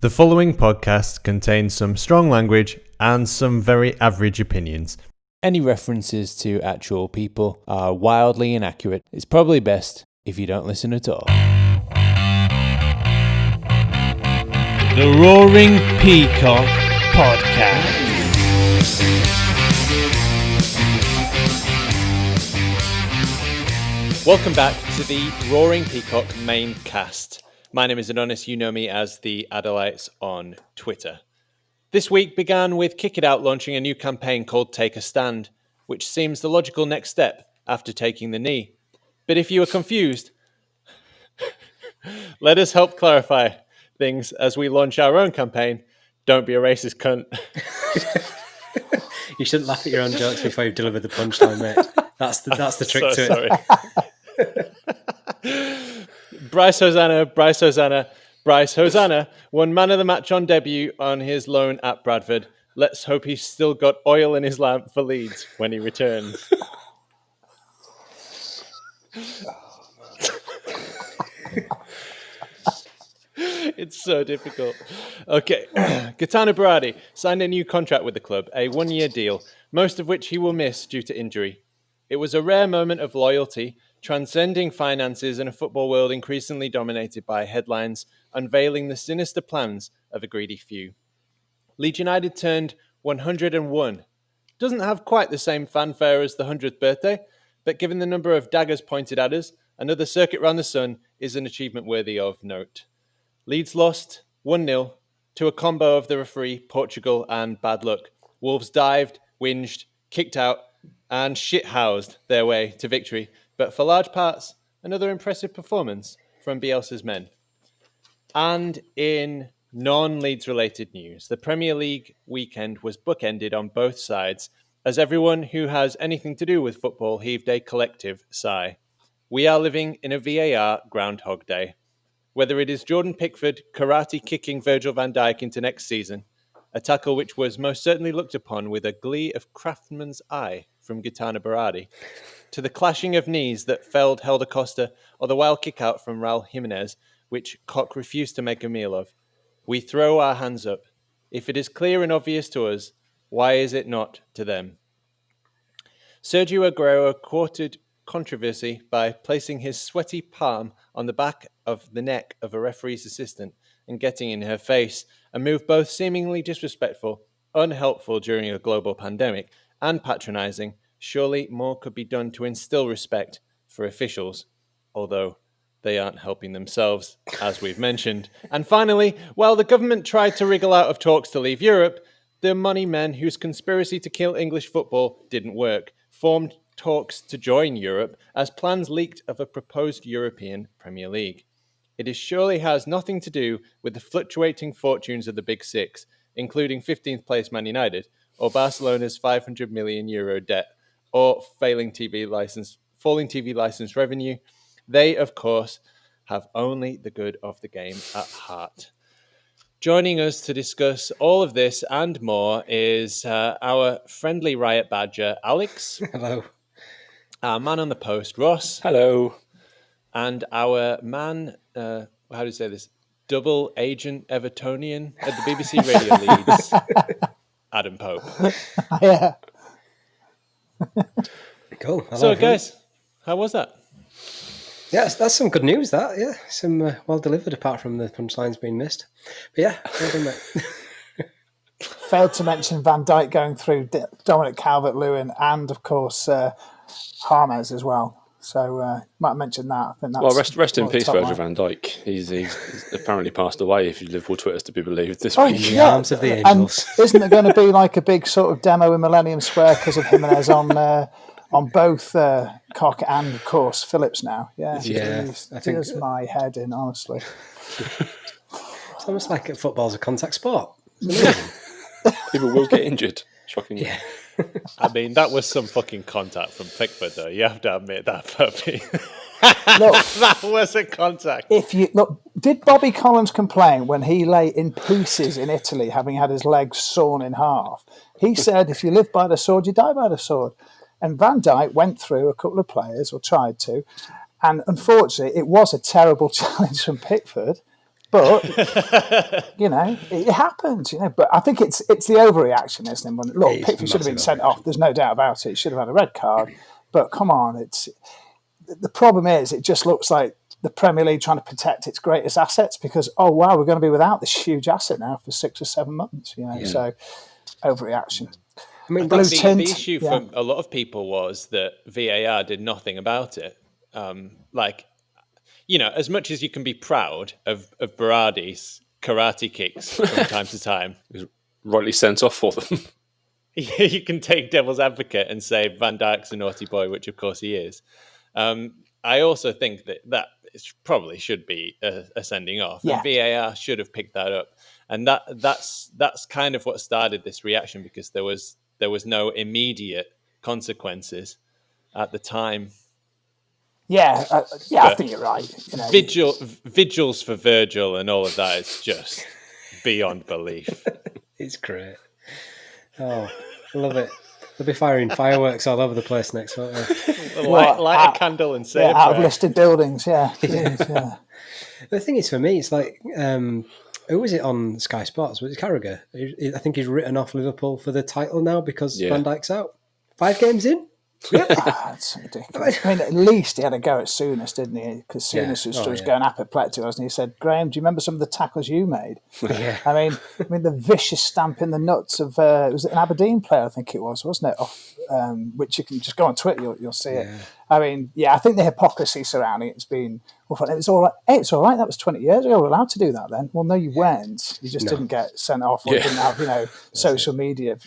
The following podcast contains some strong language and some very average opinions. Any references to actual people are wildly inaccurate. It's probably best if you don't listen at all. The Roaring Peacock Podcast. Welcome back to the Roaring Peacock main cast. My name is Adonis, you know me as the Adelites on Twitter. This week began with Kick It Out launching a new campaign called Take a Stand, which seems the logical next step after taking the knee. But if you are confused, let us help clarify things as we launch our own campaign, Don't Be a Racist Cunt. You shouldn't laugh at your own jokes before you've delivered the punchline, mate. That's the trick to it. Bryce Hosannah won man of the match on debut on his loan at Bradford. Let's hope he's still got oil in his lamp for Leeds when he returns. It's so difficult. Okay. Gaetano Berardi signed a new contract with the club, a one-year deal, most of which he will miss due to injury. It was a rare moment of loyalty, transcending finances in a football world increasingly dominated by headlines, unveiling the sinister plans of a greedy few. Leeds United turned 101. Doesn't have quite the same fanfare as the 100th birthday, but given the number of daggers pointed at us, another circuit round the sun is an achievement worthy of note. Leeds lost 1-0 to a combo of the referee, Portugal, and bad luck. Wolves dived, whinged, kicked out, and shit-housed their way to victory. But for large parts, another impressive performance from Bielsa's men. And in non-Leeds related news, the Premier League weekend was bookended on both sides as everyone who has anything to do with football heaved a collective sigh. We are living in a VAR Groundhog Day. Whether it is Jordan Pickford karate-kicking Virgil van Dijk into next season, a tackle which was most certainly looked upon with a glee of craftsman's eye from Gaetano Berardi, to the clashing of knees that felled Helder Costa, or the wild kick-out from Raul Jimenez, which Koch refused to make a meal of. We throw our hands up. If it is clear and obvious to us, why is it not to them? Sergio Aguero courted controversy by placing his sweaty palm on the back of the neck of a referee's assistant and getting in her face, a move both seemingly disrespectful, unhelpful during a global pandemic, and patronising. Surely more could be done to instill respect for officials, although they aren't helping themselves, as we've mentioned. And finally, while the government tried to wriggle out of talks to leave Europe, the money men whose conspiracy to kill English football didn't work formed talks to join Europe as plans leaked of a proposed European Premier League. It surely has nothing to do with the fluctuating fortunes of the Big Six, including 15th place Man United, or Barcelona's €500 million debt, or falling TV license revenue. They, of course, have only the good of the game at heart. Joining us to discuss all of this and more is our friendly riot badger, Alex. Hello. Our man on the post, Ross. Hello. And our man, how do you say this? Double agent Evertonian at the BBC Radio Leeds, Adam Pope. Yeah. Cool. Hello, guys, how was that? Yeah, that's some good news, that. Yeah, some well delivered, apart from the punchlines being missed. But yeah, well done, mate. Failed to mention Van Dijk going through Dominic Calvert-Lewin and, of course, James as well. So might mention that. I think that's well, rest in peace, Virgil van Dijk. He's apparently passed away, if Liverpool Twitter is to be believed, this week. In the arms of the angels. And isn't there going to be like a big sort of demo in Millennium Square because of Jimenez on both Koch and, of course, Phillips now? Yeah. I think Here's my head in, honestly. It's almost like football's a contact sport. People will get injured. Shockingly. Yeah. I mean, that was some fucking contact from Pickford, though. You have to admit that, puppy. Look, that was a contact. Did Bobby Collins complain when he lay in pieces in Italy, having had his legs sawn in half? He said, if you live by the sword, you die by the sword. And Van Dijk went through a couple of players, or tried to, and unfortunately, it was a terrible challenge from Pickford, But it happens. But I think it's the overreaction, isn't it? Look, Pickford should have been sent off. There's no doubt about it. He should have had a red card. But come on, the problem is it just looks like the Premier League trying to protect its greatest assets because we're going to be without this huge asset now for 6 or 7 months. So overreaction. I mean, the issue for a lot of people was that VAR did nothing about it. As much as you can be proud of Berardi's karate kicks from time to time, he was rightly sent off for them. You can take devil's advocate and say Van Dijk's a naughty boy, which of course he is. I also think that probably should be a sending off. Yeah. And VAR should have picked that up, and that's kind of what started this reaction because there was no immediate consequences at the time. Yeah, I think you're right. Vigils for Virgil and all of that is just beyond belief. It's great. Oh, I love it. They'll be firing fireworks all over the place next, won't they? Light a candle and say out of listed buildings, yeah. The thing is, for me, it's like, who was it on Sky Sports? Was it Carragher? I think he's written off Liverpool for the title now because Van Dijk's out. 5 games in? Yeah, that's ridiculous. I mean, at least he had a go at Souness, didn't he? Because Souness was going apoplectic, wasn't he? He said, "Graham, do you remember some of the tackles you made?" Yeah. I mean, the vicious stamp in the nuts of was it an Aberdeen player? I think it was, wasn't it? Off, which you can just go on Twitter, you'll see it. I mean, I think the hypocrisy surrounding it's been. Well, it's all right. Hey, it's all right. That was 20 years ago. We're allowed to do that then. Well, no, you weren't. You just didn't get sent off, or didn't have social media,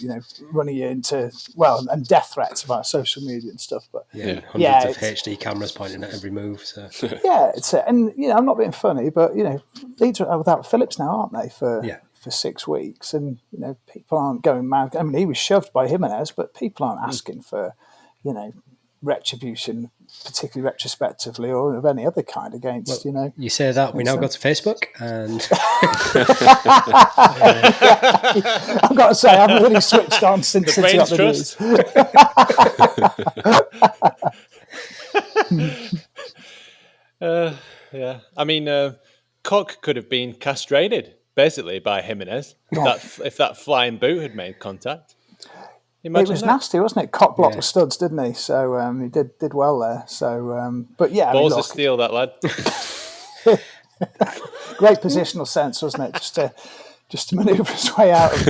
running you into and death threats about social media and stuff. But hundreds of HD cameras pointing at every move. So it's and I'm not being funny, but Leeds are without Phillips now, aren't they? For 6 weeks, and people aren't going mad. I mean, he was shoved by Jimenez, but people aren't asking for retribution, particularly retrospectively or of any other kind against, You say that, we now go to Facebook and... I've got to say, I haven't really switched on since the brains trust. I mean, Cock could have been castrated, basically, by Jimenez, if that flying boot had made contact. It was nasty, wasn't it? Cock blocked the studs, didn't he? So he did well there. So, but balls of steel, that lad. Great positional sense, wasn't it? Just to manoeuvre his way out of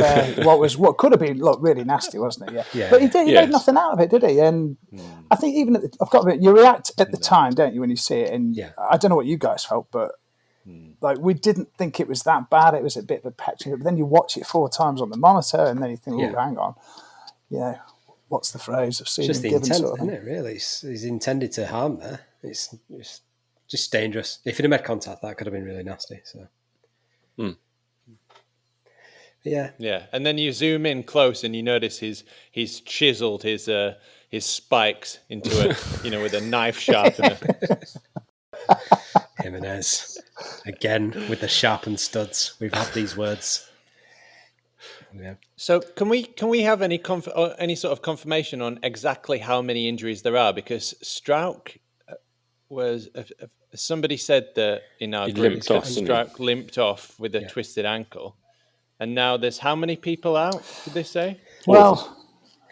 what could have been really nasty, wasn't it? Yeah. But he made nothing out of it, did he? And I think even I've got to admit, you react at the time, don't you, when you see it? And I don't know what you guys felt, but we didn't think it was that bad. It was a bit of a petulant, but then you watch it 4 times on the monitor, and then you think, hang on. What's the phrase of seeing? It's just the intent, isn't it? Really, he's intended to harm there. It's just dangerous. If he'd have made contact, that could have been really nasty. So, yeah. And then you zoom in close, and you notice he's chiseled his spikes into a with a knife sharpener. Jimenez again with the sharpened studs. We've had these words. Yeah. So can we have any sort of confirmation on exactly how many injuries there are? Because Strauch was somebody said that in our group Strauch limped off with a twisted ankle, and now there's how many people out? Did they say? Well,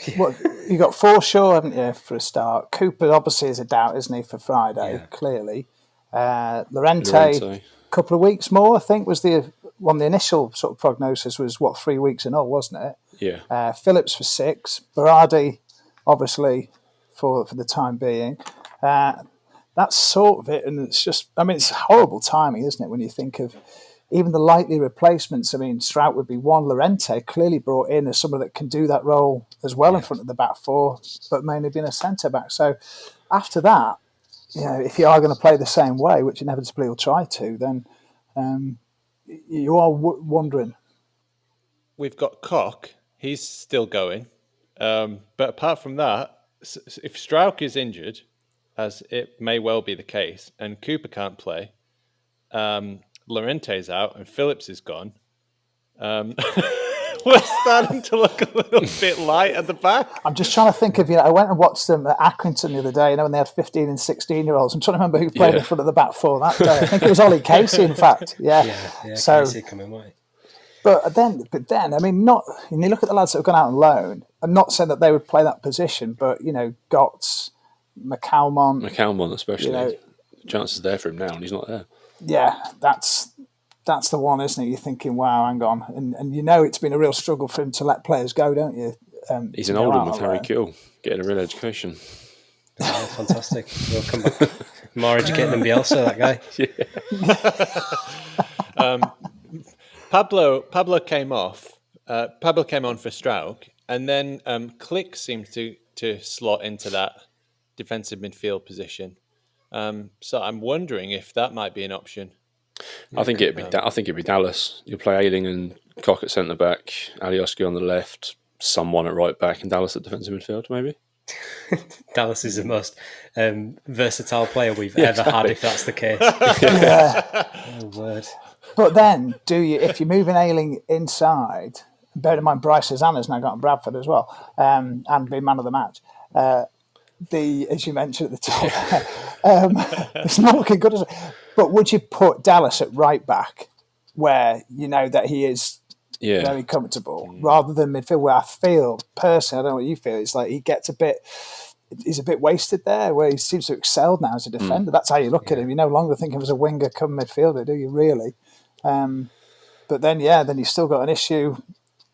you got Forshaw, haven't you, for a start? Cooper obviously is a doubt, isn't he, for Friday? Clearly, Llorente, a couple of weeks more, I think, was the initial sort of prognosis was 3 weeks and all, wasn't it? Yeah. Phillips for 6, Berardi, obviously, for the time being. That's sort of it, and it's just, it's horrible timing, isn't it, when you think of even the likely replacements. I mean, Strout would be one. Llorente clearly brought in as someone that can do that role as well in front of the back 4, but mainly being a centre back. So after that, if you are going to play the same way, which inevitably will try to, then you are wondering. We've got Koch. He's still going. But apart from that, if Strauch is injured, as it may well be the case, and Cooper can't play, Llorente's out and Phillips is gone. We're starting to look a little bit light at the back. I'm just trying to think of, I went and watched them at Accrington the other day, when they had 15 and 16-year-olds. I'm trying to remember who played in front of the back four that day. I think it was Ollie Casey, in fact. Yeah. So, Casey coming away. But then, I mean, not. When you look at the lads that have gone out on loan, I'm not saying that they would play that position, but Gotts, McCalmont especially. Chances there for him now, and he's not there. Yeah, that's the one, isn't it? You're thinking, wow, hang on, and it's been a real struggle for him to let players go, don't you? He's an Oldham with Harry Kill, getting a real education. Oh, fantastic! We'll come back. More educated than Bielsa, that guy. Pablo came off. Pablo came on for Straug, and then Click seemed to slot into that defensive midfield position. So I'm wondering if that might be an option. I think it'd be Dallas. You'll play Ayling and Cock at centre back, Alioski on the left, someone at right back, and Dallas at defensive midfield, maybe. Dallas is the most versatile player we've ever had, if that's the case. Oh, word. But then, if you're moving Ayling inside, bear in mind Bryce Hosannah's now got on Bradford as well, and been man of the match. As you mentioned at the top, it's not looking good, is it? But would you put Dallas at right back, where you know that he is very comfortable, rather than midfield, where I feel personally, I don't know what you feel, it's like he's a bit wasted there, where he seems to have excelled now as a defender. That's how you look at him. You no longer think of him as a winger come midfielder, do you really? But then you still got an issue.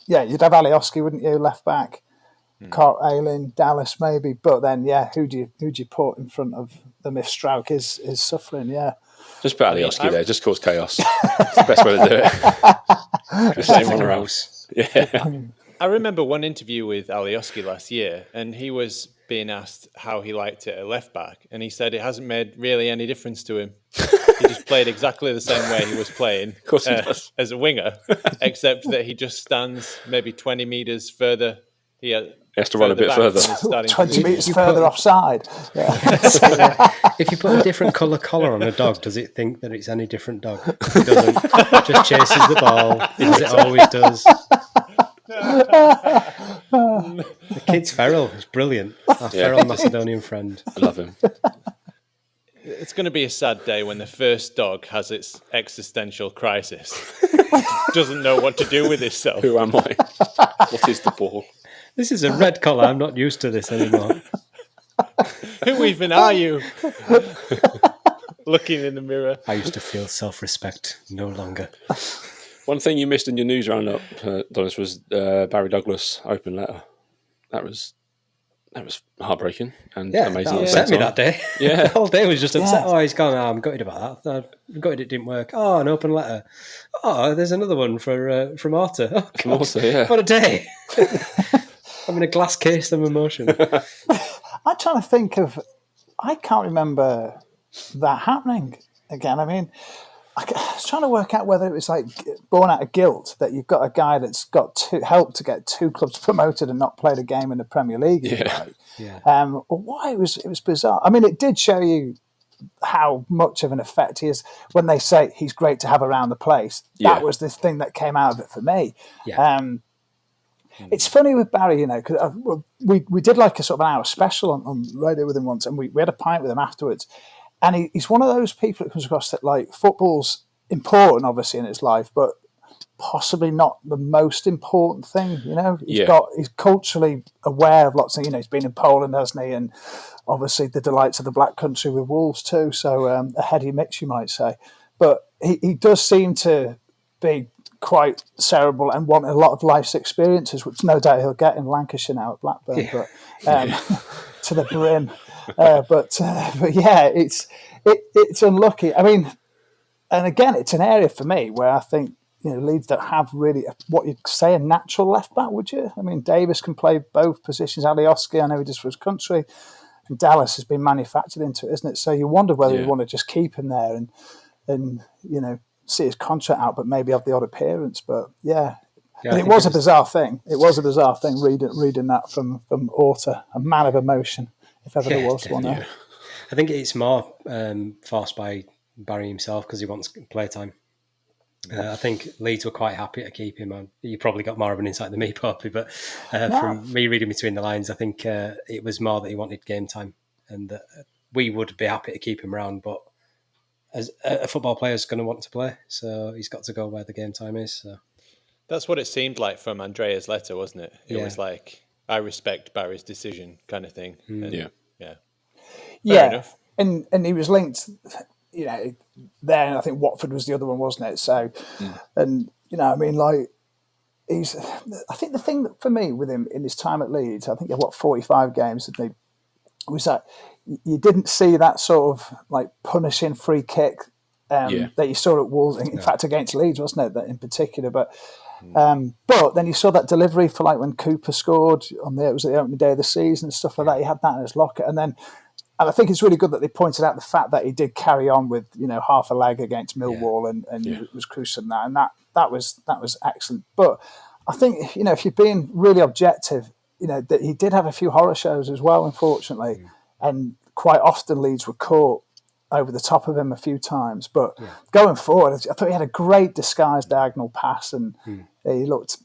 Yeah, you'd have Alioski, wouldn't you, left back? Cart, Ayling, Dallas maybe, but then who do you put in front of them if Straug is suffering? Just put Alioski there, just cause chaos. It's the best way to do it. Just let him run around. Yeah. I remember one interview with Alioski last year, and he was being asked how he liked it at left back, and he said it hasn't made really any difference to him. He just played exactly the same way he was playing Of course he does. As a winger, except that he just stands maybe 20 metres further. He has to run a bit further. 20 metres further offside. If you put a different colour collar on a dog, does it think that it's any different dog? It doesn't. Just chases the ball, as it always does. The kid's feral. He's brilliant. Our feral Macedonian friend. I love him. It's going to be a sad day when the first dog has its existential crisis. Doesn't know what to do with itself. Who am I? What is the ball? This is a red collar. I'm not used to this anymore. Who even are you? Looking in the mirror. I used to feel self-respect. No longer. One thing you missed in your news roundup, Donis, was Barry Douglas' open letter. That was heartbreaking and amazing. That upset me that day. Yeah. The whole day was just upset. Oh, he's gone. I'm gutted about that. I'm gutted it didn't work. Oh, an open letter. Oh, there's another one from Arta. Oh, from Arta, yeah. What a day. I'm in a glass case of emotion. I'm trying to think of... I can't remember that happening again. I mean, I was trying to work out whether it was like born out of guilt that you've got a guy that's helped to get two clubs promoted and not played a game in the Premier League. Or why it was bizarre. I mean, it did show you how much of an effect he is when they say he's great to have around the place. That was the thing that came out of it for me. It's funny with Barry, because we did like a sort of an hour special on radio with him once, and we had a pint with him afterwards. And he's one of those people that comes across that, like, football's important, obviously, in his life, but possibly not the most important thing, He's culturally aware of lots of things. He's been in Poland, hasn't he? And obviously the delights of the Black Country with Wolves too. So a heady mix, you might say. But he does seem to be quite cerebral and want a lot of life's experiences, which no doubt he'll get in Lancashire now at Blackburn, but to the brim. But it's unlucky. I mean, and again, it's an area for me where I think Leeds don't have really what you'd say a natural left back, would you? I mean, Davis can play both positions. Alioski, I know he does for his country, and Dallas has been manufactured into it, isn't it? So you wonder whether you want to just keep him there and see his contract out, but maybe have the odd appearance. But but it was a bizarre thing. It was a bizarre thing reading that from Orta, a man of emotion, if ever there was one. I think it's more forced by Barry himself because he wants playtime. I think Leeds were quite happy to keep him. You probably got more of an insight than me, Poppy, but from me reading between the lines, I think it was more that he wanted game time, and that we would be happy to keep him around. But as a football player is going to want to play, so he's got to go where the game time is. So. That's what it seemed like from Andrea's letter, wasn't it? It was like, I respect Barry's decision kind of thing. And, Fair enough. And he was linked, there, and I think Watford was the other one, wasn't it? So, and, I think the thing that for me with him in his time at Leeds, I think he had 45 games, was that you didn't see that sort of like punishing free kick that you saw at Wolves, in fact against Leeds, wasn't it, that in particular, but then you saw that delivery for like when Cooper scored it was the opening day of the season and stuff like that. He had that in his locker, and I think it's really good that they pointed out the fact that he did carry on with half a leg against Millwall and was crucial in that, and that was excellent. But I think if you're being really objective, that he did have a few horror shows as well, unfortunately, and quite often Leeds were caught over the top of him a few times. But going forward, I thought he had a great disguised diagonal pass, and he looked,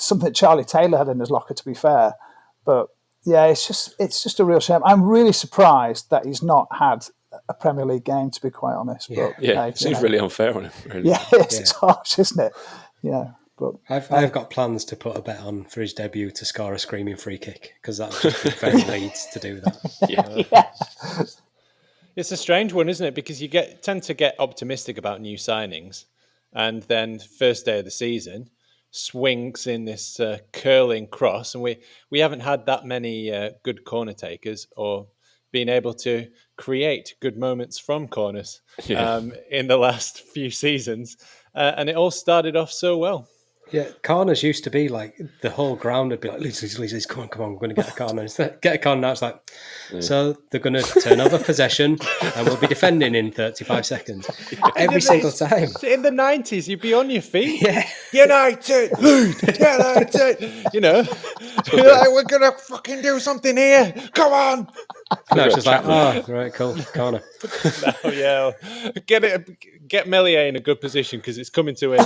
something that Charlie Taylor had in his locker, to be fair. But yeah, it's just a real shame. I'm really surprised that he's not had a Premier League game, to be quite honest. Yeah, but, it seems really unfair on him. Really. Yeah, it's harsh, isn't it? Yeah. But I've got plans to put a bet on for his debut to score a screaming free kick, because that would just be very Leeds to do that. It's a strange one, isn't it? Because you tend to get optimistic about new signings, and then first day of the season swings in this curling cross, and we haven't had that many good corner takers or been able to create good moments from corners in the last few seasons, and it all started off so well. Yeah, corners used to be like the whole ground would be like, Leeds, come on, we're going to get a corner. Get a corner now. It's like, so they're going to turn over possession and we'll be defending in 35 seconds. Every single time. In the 90s, you'd be on your feet. Yeah. United! United! You're like, we're going to fucking do something here. Come on! No, it's just like, right, cool, corner. Get Melier in a good position because it's coming to him.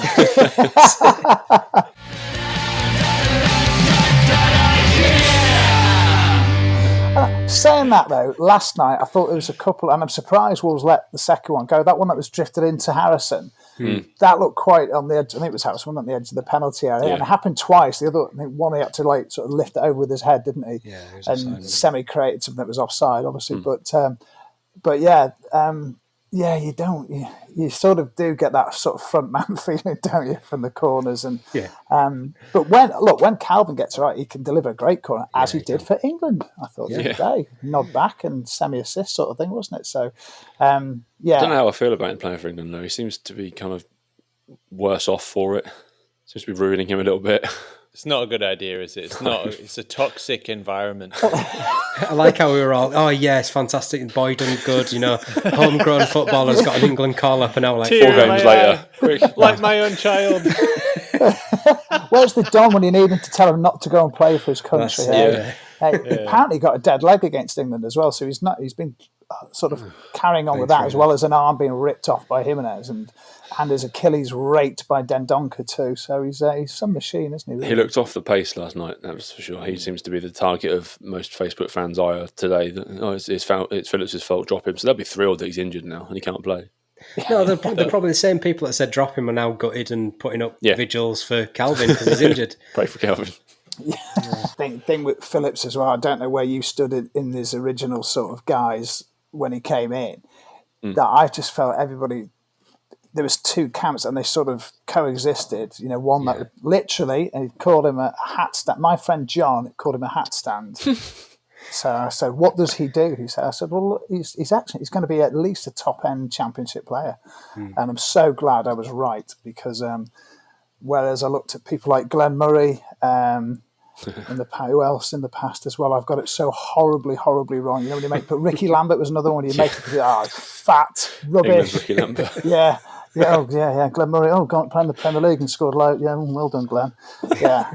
Saying that though, last night I thought there was a couple, and I'm surprised Wolves let the second one go. That one that was drifted into Harrison, that looked quite on the edge. I think it was Harrison, on the edge of the penalty area, and it happened twice. The other, I think one he had to like sort of lift it over with his head, didn't he? Yeah, and Semi created something that was offside, obviously. But you don't. You sort of do get that sort of front man feeling, don't you, from the corners? And but when Calvin gets it right, he can deliver a great corner, as he did for England. I thought the other day, nod back and semi-assist sort of thing, wasn't it? So, I don't know how I feel about him playing for England though. He seems to be kind of worse off for it. Seems to be ruining him a little bit. It's not a good idea, is it? It's not. It's a toxic environment. I like how we were all, it's fantastic. Boy done good, homegrown footballer's got an England call up, and now like 4 games later. Like my own child. Where's the Don when you need him to tell him not to go and play for his country? Apparently got a dead leg against England as well, so he's been sort of carrying on with that, as well as an arm being ripped off by Jimenez and his Achilles raked by Dendoncker too. So he's some machine, isn't he? Really? He looked off the pace last night, that was for sure. He seems to be the target of most Facebook fans' ire today. It's Phillips' fault, drop him. So they'll be thrilled that he's injured now and he can't play. No, they're probably the same people that said drop him are now gutted and putting up vigils for Calvin because he's injured. Pray for Calvin. Thing with Phillips as well, I don't know where you stood in his original sort of guise when he came in, that I just felt everybody, there was 2 camps and they sort of coexisted. One that literally, and he called him a hat stand. My friend John called him a hat stand. So I said, what does he do? He said, well, he's going to be at least a top end championship player. And I'm so glad I was right, because whereas I looked at people like Glenn Murray, who else in the past as well? I've got it so horribly, horribly wrong. When you but Ricky Lambert was another one. You make it fat rubbish. Ricky Lambert. Yeah. Glenn Murray. Gone playing the Premier League and scored loads. Yeah, well done, Glenn. Yeah.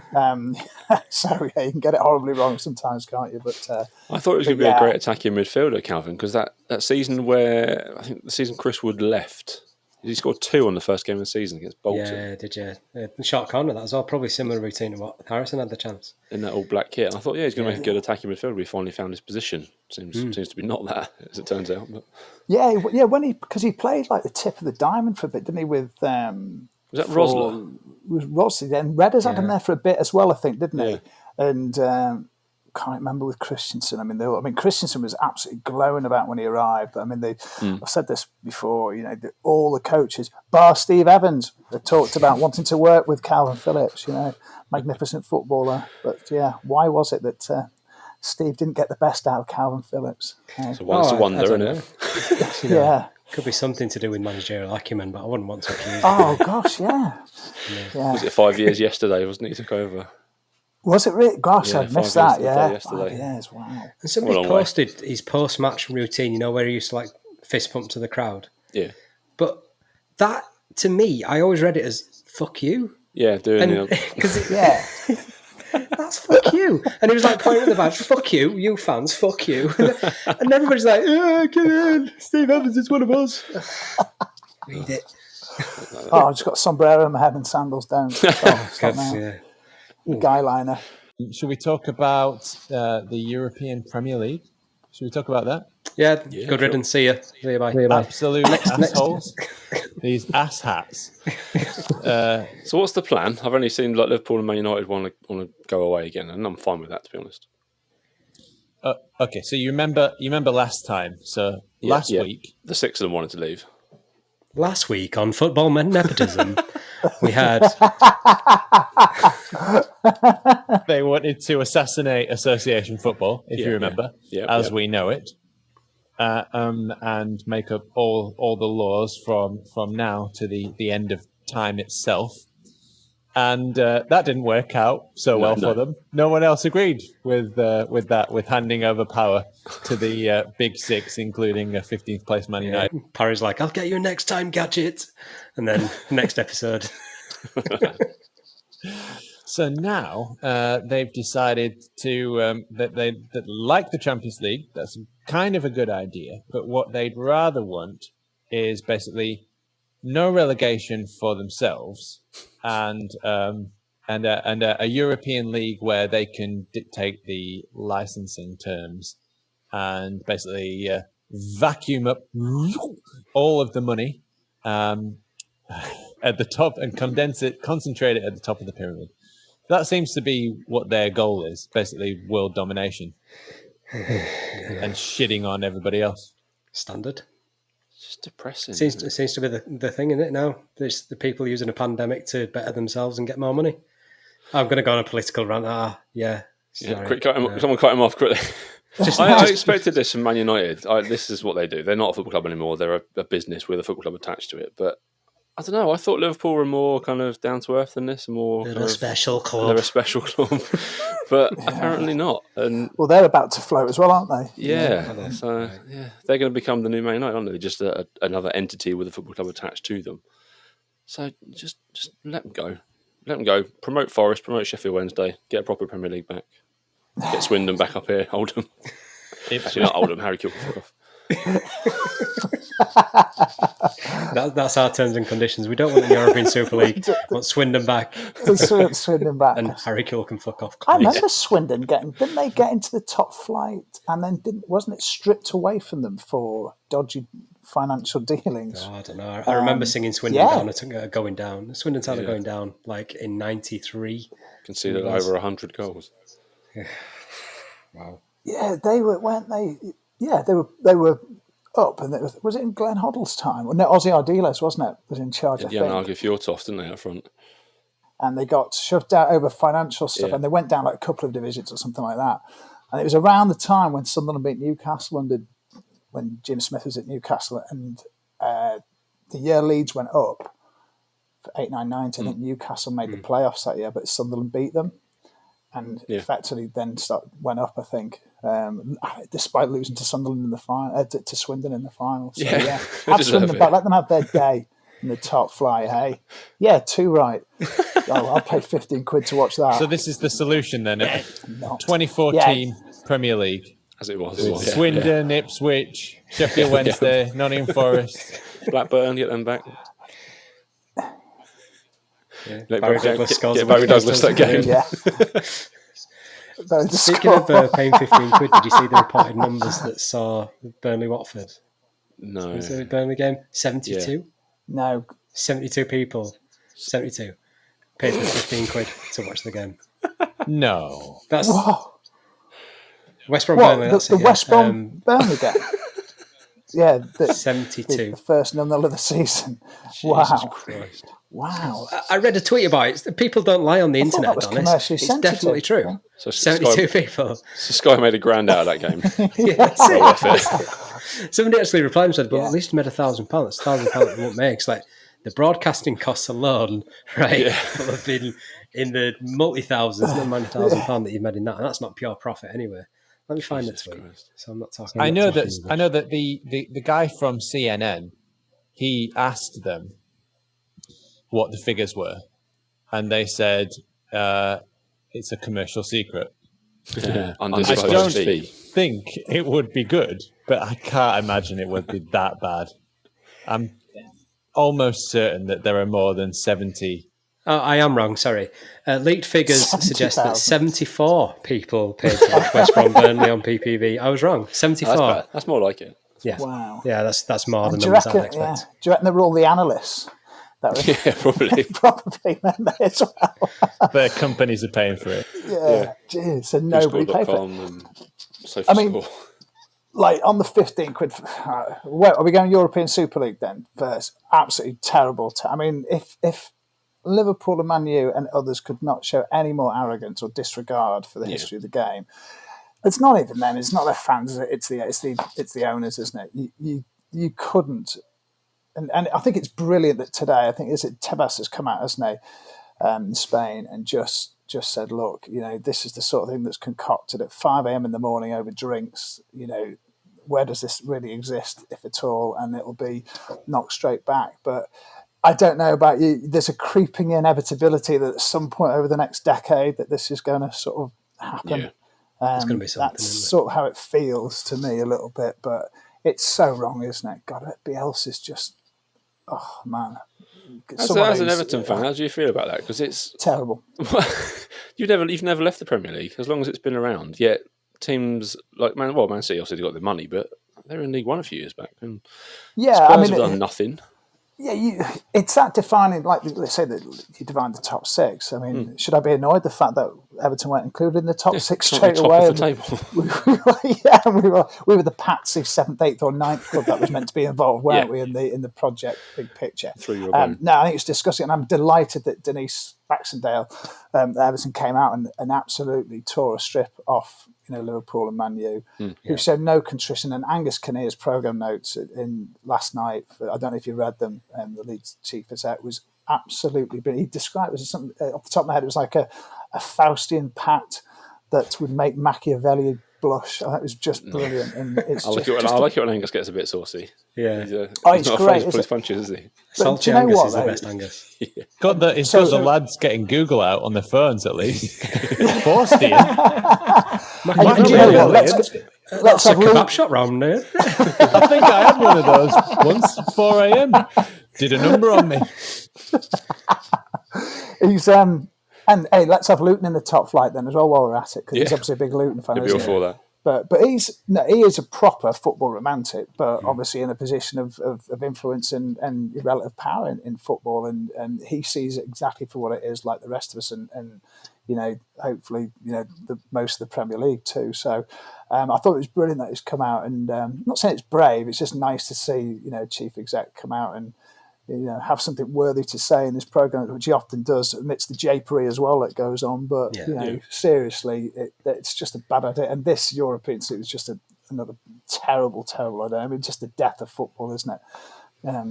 So you can get it horribly wrong sometimes, can't you? But I thought it was going to be a great attacking midfielder, Calvin, because that season where I think the season Chris Wood left, He scored 2 on the first game of the season against Bolton. Yeah, did you? Shot corner, that was all probably similar routine to what Harrison had the chance. In that all black kit. And I thought, he's going to make a good attacking midfielder. We finally found his position. Seems to be not that, as it turns out. But because he played like the tip of the diamond for a bit, didn't he? With was that Rosler? It was Rosler. Then Redders had him there for a bit as well, I think, didn't he? Yeah. And can't remember with Christensen. I mean, Christensen was absolutely glowing about when he arrived. I mean, I've said this before. All the coaches, bar Steve Evans, have talked about wanting to work with Calvin Phillips. Magnificent footballer. But why was it that Steve didn't get the best out of Calvin Phillips? It's a wonder, isn't it? Yeah. Could be something to do with managerial acumen, but I wouldn't want to accuse him. Oh gosh, yeah. Was it 5 years yesterday? Wasn't he took over? Was it really? Gosh, Yeah, I missed 5 years that. to the Yeah, day yesterday. 5 years. Wow. And somebody Well, posted his post-match routine, where he used to like fist pump to the crowd. Yeah. But that, to me, I always read it as "fuck you." Yeah, doing Because Yeah. that's "fuck you," and he was like pointing at the badge, "Fuck you, you fans, fuck you," and everybody's like, "Come on, Steve Evans is one of us." Read it. I just got sombrero in my head and sandals down. Stop now. Yeah. Guy liner. Should we talk about the European Premier League? Should we talk about that? Yeah, good riddance. See you. See you. Bye. Absolute assholes. These ass hats. So what's the plan? I've only seen like Liverpool and Man United want to go away again, and I'm fine with that, to be honest. Okay, so you remember last time? So last week, the 6 of them wanted to leave. Last week on Football Men Nepotism, we had they wanted to assassinate association football, if you remember, as we know it, and make up all the laws from now to the end of time itself. And that didn't work out so well for them. No one else agreed with that, with handing over power to the Big Six, including 15th place Man United. Parry's like, "I'll get you next time, Gadget," and then next episode. So now they've decided that like the Champions League, that's kind of a good idea. But what they'd rather want is basically no relegation for themselves, and a European league where they can dictate the licensing terms and basically vacuum up all of the money at the top and concentrate it at the top of the pyramid. That seems to be what their goal is, basically world domination and shitting on everybody else. Standard. It's just depressing. It seems to be the thing, isn't it, now? There's the people using a pandemic to better themselves and get more money. I'm going to go on a political rant. Quick, someone cut him off quickly. I expected this from Man United. This is what they do. They're not a football club anymore. They're a business with a football club attached to it. But I don't know. I thought Liverpool were more kind of down to earth than this, and more. They're a special club. They're a special club, but apparently not. And they're about to float as well, aren't they? Yeah. So they're going to become the new Man United, aren't they? Just another entity with a football club attached to them. So just let them go. Let them go. Promote Forest. Promote Sheffield Wednesday. Get a proper Premier League back. Get Swindon back up here. Oldham. Actually, not Oldham. Harry Kilton, fuck off. That's our terms and conditions. We don't want the European Super League. We want Swindon back. Swindon back. And Harry Kill can fuck off. I remember Swindon didn't they get into the top flight and then wasn't it stripped away from them for dodgy financial dealings? I don't know. I remember singing Swindon down, going down. Swindon Town going down like in '93. Conceded over 100 goals. Wow. Yeah, they were, weren't they? Yeah, they were up, and was it in Glenn Hoddle's time? Well, no, Ozzy Ardiles, wasn't it? Was in charge. Yeah, Argy Fjortoft, didn't they, up front? And they got shoved out over financial stuff, and they went down like a couple of divisions or something like that. And it was around the time when Sunderland beat Newcastle, when Jim Smith was at Newcastle, and the year Leeds went up for 8-9-9. I think Newcastle made the playoffs that year, but Sunderland beat them. And effectively then went up, I think, despite losing to Sunderland in the final, to Swindon in the final. So have Swindon back. Let them have their day in the top flight. Hey, too right. I'll pay £15 to watch that. So this is the solution then. 2014 Premier League, as it was. With Swindon, Ipswich, Sheffield Wednesday, Nottingham Forest. Blackburn, get them back. Yeah. Let Barry Barry Douglas get scores Barry Douglas that game. Yeah. Speaking of paying 15 quid, did you see the reported numbers that saw Burnley-Watford? No. Was it a Burnley game? 72? Yeah. No. 72 people. 72. Paid for 15 quid to watch the game. No. That's Whoa. West Brom What? Burnley. The West Brom Burnley game? Yeah. 72. The first 0-0 of the season. Jesus Wow. Christ. Wow. I read a tweet about it. People don't lie on the thought internet, that was Dennis. commercially It's sensitive. definitely true. Yeah. So 72 Sky, people. so Sky made a grand out of that game. Yeah, that's it. Well worth it. Somebody actually replied and said, "But Yeah. at least you made £1,000. £1,000 it won't make." It's like the broadcasting costs alone, right? Yeah. Will have been in the multi-thousands, not mind £1,000 that you've made in that, and that's not pure profit anyway. Let me find Jesus the tweet. Christ. So I'm not talking. I I'm know not that. talking I know that the guy from CNN, he asked them what the figures were, and they said it's a commercial secret. I Undisclosed don't fee. think it would be good, but I can't imagine it would be that bad. I'm almost certain that there are more than 70. Oh, I am wrong. Sorry. Leaked figures 70,000. suggest that 74 people paid to watch West Brom Burnley on PPV. I was wrong. 74. Oh, that's better. That's more like it. Yeah. Wow. Yeah, that's more than And do you numbers I'd reckon? expect. Yeah. Do you reckon they were all the analysts? That were Yeah, probably. probably meant that as well. But companies are paying for it. Yeah. Jeez. So nobody paid for it. Newscore.com and SofaScore. I mean, like on the 15 quid. Well, are we going European Super League then first? Absolutely terrible. I mean, if Liverpool and Man U and others could not show any more arrogance or disregard for the history of the game, it's not even them. It's not their fans. It's the owners, isn't it? You couldn't. And I think it's brilliant that today, I think Tebas has come out, hasn't he, in Spain, and just said, look, this is the sort of thing that's concocted at 5 a.m. in the morning over drinks. Where does this really exist, if at all? And it'll be knocked straight back. But I don't know about you. There's a creeping inevitability that at some point over the next decade that this is going to sort of happen. Yeah. It's going to be something. That's sort of how it feels to me a little bit. But it's so wrong, isn't it? God, Bielsa's is just, oh man. As an Everton fan, how do you feel about that? Because it's terrible. you've never left the Premier League as long as it's been around. Yet teams like Man City obviously got the money, but they were in League One a few years back, and Spurs have done nothing. Yeah, it's that defining. Like, let's say that you define the top six. I mean, should I be annoyed the fact that Everton weren't included in the top six straight away? Of the table. We were the patsy 7th, 8th, or 9th club that was meant to be involved, weren't we, in the project big picture? Through your bone. No, I think it's disgusting, and I'm delighted that Denise Baxendale, Everton came out and absolutely tore a strip off. Liverpool and Man U, who showed no contrition. And Angus Kinnear's programme notes in last night, I don't know if you read them, the Leeds chief exec, was absolutely brilliant. He described it as something, off the top of my head, it was like a Faustian pat that would make Machiavelli blush. That was just brilliant. And it's I like it when Angus gets a bit saucy. Yeah. He's it's not great, afraid to pull his punches, is he? Salty Angus is the best Angus. Yeah. Got the lads getting Google out on their phones at least. Forced you. And do you know what? Let's a have kebab shop round there. I think I had one of those once, 4 a.m. Did a number on me. He's and hey, let's have Luton in the top flight then as well while we're at it, because he's obviously a big Luton fan. He'll be all for that. But he is a proper football romantic, but obviously in a position of influence and relative power in football, and he sees it exactly for what it is, like the rest of us, and hopefully most of the Premier League too. So I thought it was brilliant that he's come out, and I'm not saying it's brave. It's just nice to see chief exec come out and have something worthy to say in this programme, which he often does amidst the japery as well that goes on. But seriously, it's just a bad idea. And this European League was just another terrible idea. I mean, just the death of football, isn't it? I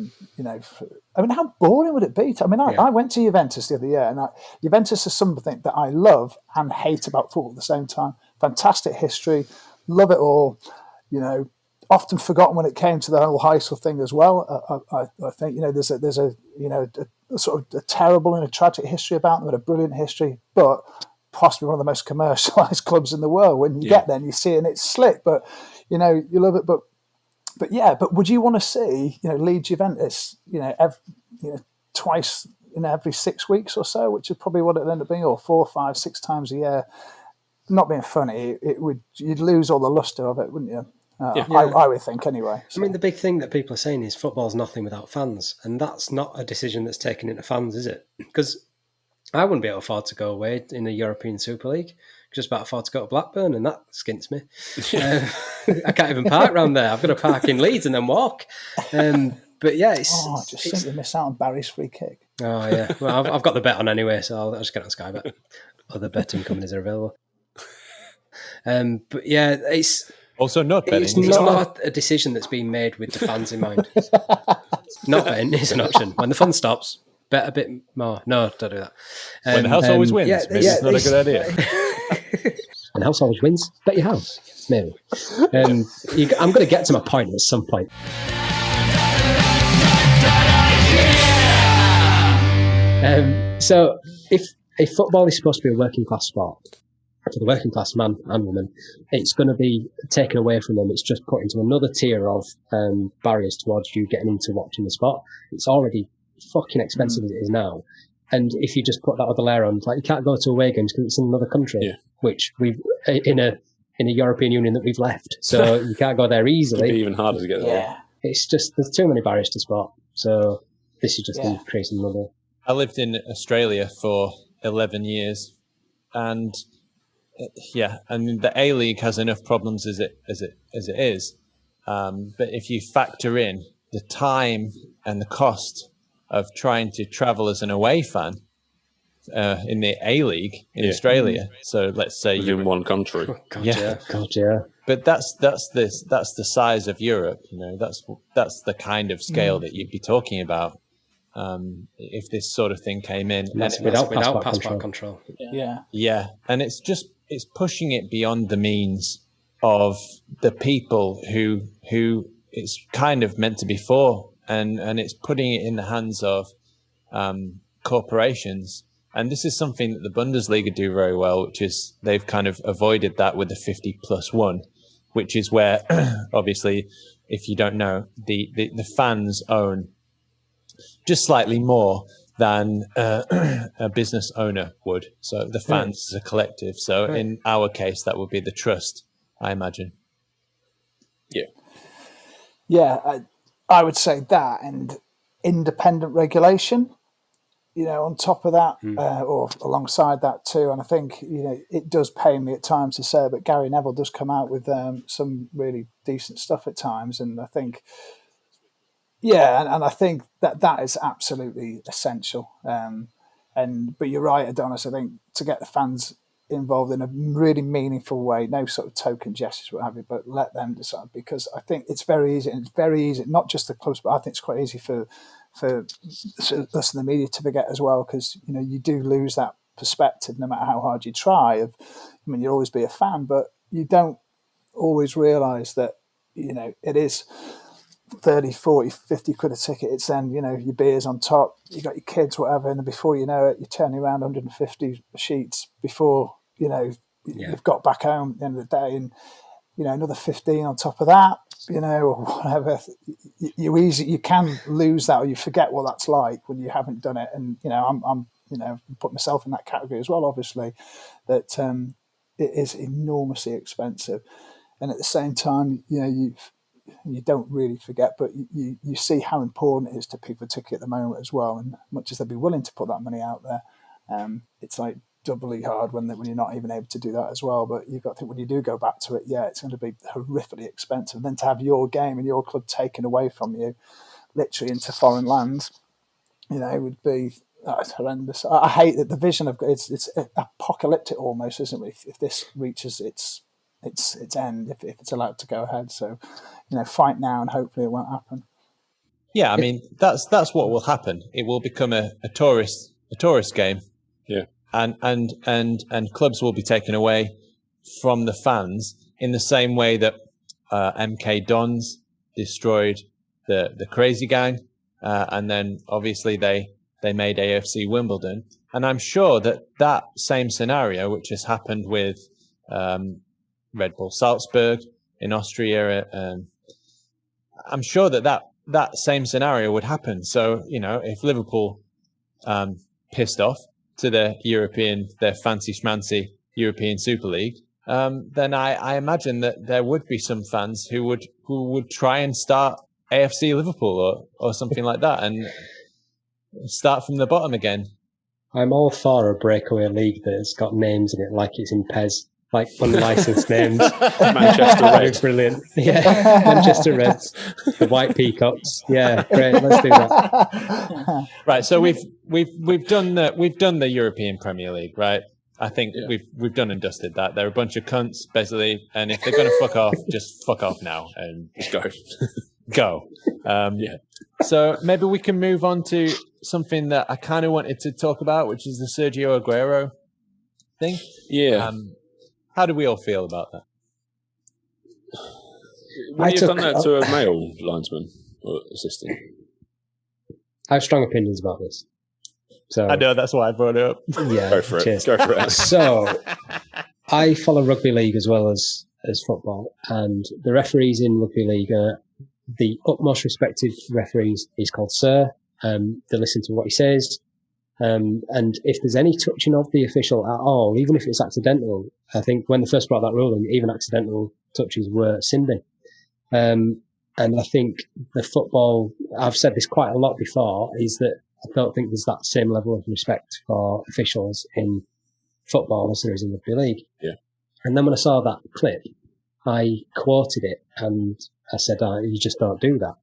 mean, how boring would it be? I went to Juventus the other year, and Juventus is something that I love and hate about football at the same time. Fantastic history, love it all. Often forgotten when it came to the whole Heysel thing as well. I think there's a sort of a terrible and a tragic history about them, but a brilliant history, but possibly one of the most commercialised clubs in the world. When you get there and you see it and it's slick, but you love it. But but would you want to see, Leeds Juventus, twice in every 6 weeks or so, which is probably what it ended up being, or 4, 5, 6 times a year? Not being funny, you'd lose all the luster of it, wouldn't you? I would think anyway. So. I mean, the big thing that people are saying is football's nothing without fans, and that's not a decision that's taken into fans, is it? Because I wouldn't be able to afford to go away in the European Super League. Just about afford to go to Blackburn, and that skints me. I can't even park around there. I've got to park in Leeds and then walk. But yeah, just simply miss out on Barry's free kick. Oh yeah, well I've got the bet on anyway, so I'll just get on Sky Bet. Other betting companies are available. But yeah, it's also not betting. It's not a decision that's been made with the fans in mind. Not betting is an option. When the fun stops, bet a bit more. No, don't do that. When the house always wins, maybe it's not a good idea. When the house always wins, bet your house. Maybe. I'm going to get to my point at some point. So, if football is supposed to be a working class sport, for the working class man and woman, it's going to be taken away from them. It's just put into another tier of barriers towards you getting into watching the sport. It's already fucking expensive as it is now. And if you just put that other layer on, like you can't go to away games because it's in another country, which we've in a European Union that we've left. So you can't go there easily. It'd be even harder to get there. Yeah. It's just, there's too many barriers to sport. So this is just increasing another. I lived in Australia for 11 years, and I mean the A League has enough problems as it is. But if you factor in the time and the cost of trying to travel as an away fan in the A League in Australia, so let's say within one country, God, yeah. But that's the size of Europe. That's the kind of scale that you'd be talking about. If this sort of thing came in, and without passport control. Yeah, and it's pushing it beyond the means of the people who it's kind of meant to be for, and it's putting it in the hands of corporations. And this is something that the Bundesliga do very well, which is they've kind of avoided that with the 50+1, which is where, obviously, if you don't know, the fans own just slightly more than a business owner would. So the fans is a collective. So in our case, that would be the trust, I imagine. Yeah, I would say that, and independent regulation, on top of that, or alongside that too. And I think, it does pain me at times to say, but Gary Neville does come out with some really decent stuff at times. And I think, and I think that is absolutely essential. But you're right, Adonis, I think to get the fans involved in a really meaningful way, no sort of token gestures, what have you, but let them decide, because I think it's very easy, and it's very easy, not just the clubs, but I think it's quite easy for us in the media to forget as well, because you do lose that perspective no matter how hard you try. You'll always be a fan, but you don't always realise that it is 30, 40, 50 quid a ticket. It's then your beers on top, you got your kids, whatever, and then before you know it, you're turning around 150 sheets before you've got back home at the end of the day, and another 15 on top of that, or whatever. You can lose that, or you forget what that's like when you haven't done it. And I'm put myself in that category as well, obviously, that it is enormously expensive, and at the same time, you don't really forget, but you see how important it is to people, particularly at the moment as well. And much as they'd be willing to put that money out there, it's like doubly hard when you're not even able to do that as well. But you've got to think, when you do go back to it, it's going to be horrifically expensive. And then to have your game and your club taken away from you, literally into foreign lands, it would be it's horrendous. I hate that the vision of it's apocalyptic almost, isn't it? If this reaches its end, if it's allowed to go ahead. So, fight now, and hopefully it won't happen. Yeah, I mean that's what will happen. It will become a tourist game. Yeah. And clubs will be taken away from the fans in the same way that MK Dons destroyed the Crazy Gang, and then obviously they made AFC Wimbledon. And I'm sure that same scenario, which has happened with Red Bull Salzburg in Austria, I'm sure that same scenario would happen. So, if Liverpool pissed off to their fancy schmancy European Super League, then I imagine that there would be some fans who would try and start AFC Liverpool or something like that and start from the bottom again. I'm all for a breakaway league that's got names in it like it's in Pez, like unlicensed names. Manchester Reds. Brilliant. Yeah, Manchester Reds, the White Peacocks. Yeah, great. Let's do that. Right. So we've done the European Premier League, right? I think we've done and dusted that. They're a bunch of cunts, basically, and if they're going to fuck off, just fuck off now and Just go. go. So maybe we can move on to something that I kind of wanted to talk about, which is the Sergio Aguero thing. Yeah. How do we all feel about that? Would you have done that to a male linesman or assistant? I have strong opinions about this. So I know, that's why I brought it up. Yeah, Go for it. cheers. Go for it. So I follow rugby league as well as football, and the referees in rugby league are the utmost respected referees. He's called Sir. They listen to what he says. And if there's any touching of the official at all, even if it's accidental, I think when they first brought that ruling, even accidental touches were sinning. And I think the football, I've said this quite a lot before, is that I don't think there's that same level of respect for officials in football as there is in rugby league. Yeah. And then when I saw that clip, I quoted it and I said, you just don't do that.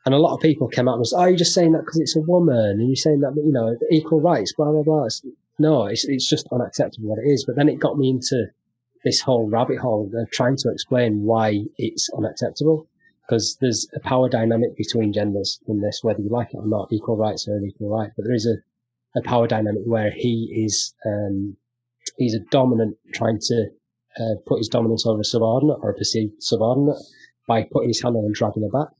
And a lot of people came out and was, you're just saying that because it's a woman, and you're saying that, equal rights, blah, blah, blah. No, it's just unacceptable what it is. But then it got me into this whole rabbit hole of trying to explain why it's unacceptable. Because there's a power dynamic between genders in this, whether you like it or not. Equal rights are an equal right. But there is a power dynamic where he is, he's a dominant, trying to put his dominance over a subordinate or a perceived subordinate by putting his hand on and dragging her back.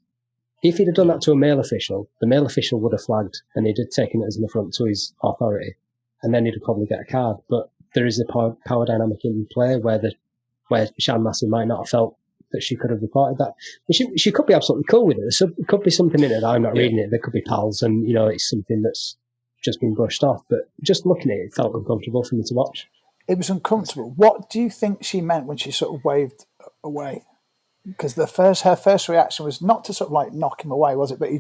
If he'd have done that to a male official, the male official would have flagged and he'd have taken it as an affront to his authority, and then he'd probably get a card. But there is a power dynamic in play where Shaun Massey might not have felt that she could have reported that. And she could be absolutely cool with it. There could be something in it that I'm not reading it. There could be pals, and it's something that's just been brushed off. But just looking at it, it felt uncomfortable for me to watch. It was uncomfortable. What do you think she meant when she sort of waved away? Because her first reaction was not to sort of like knock him away, was it? But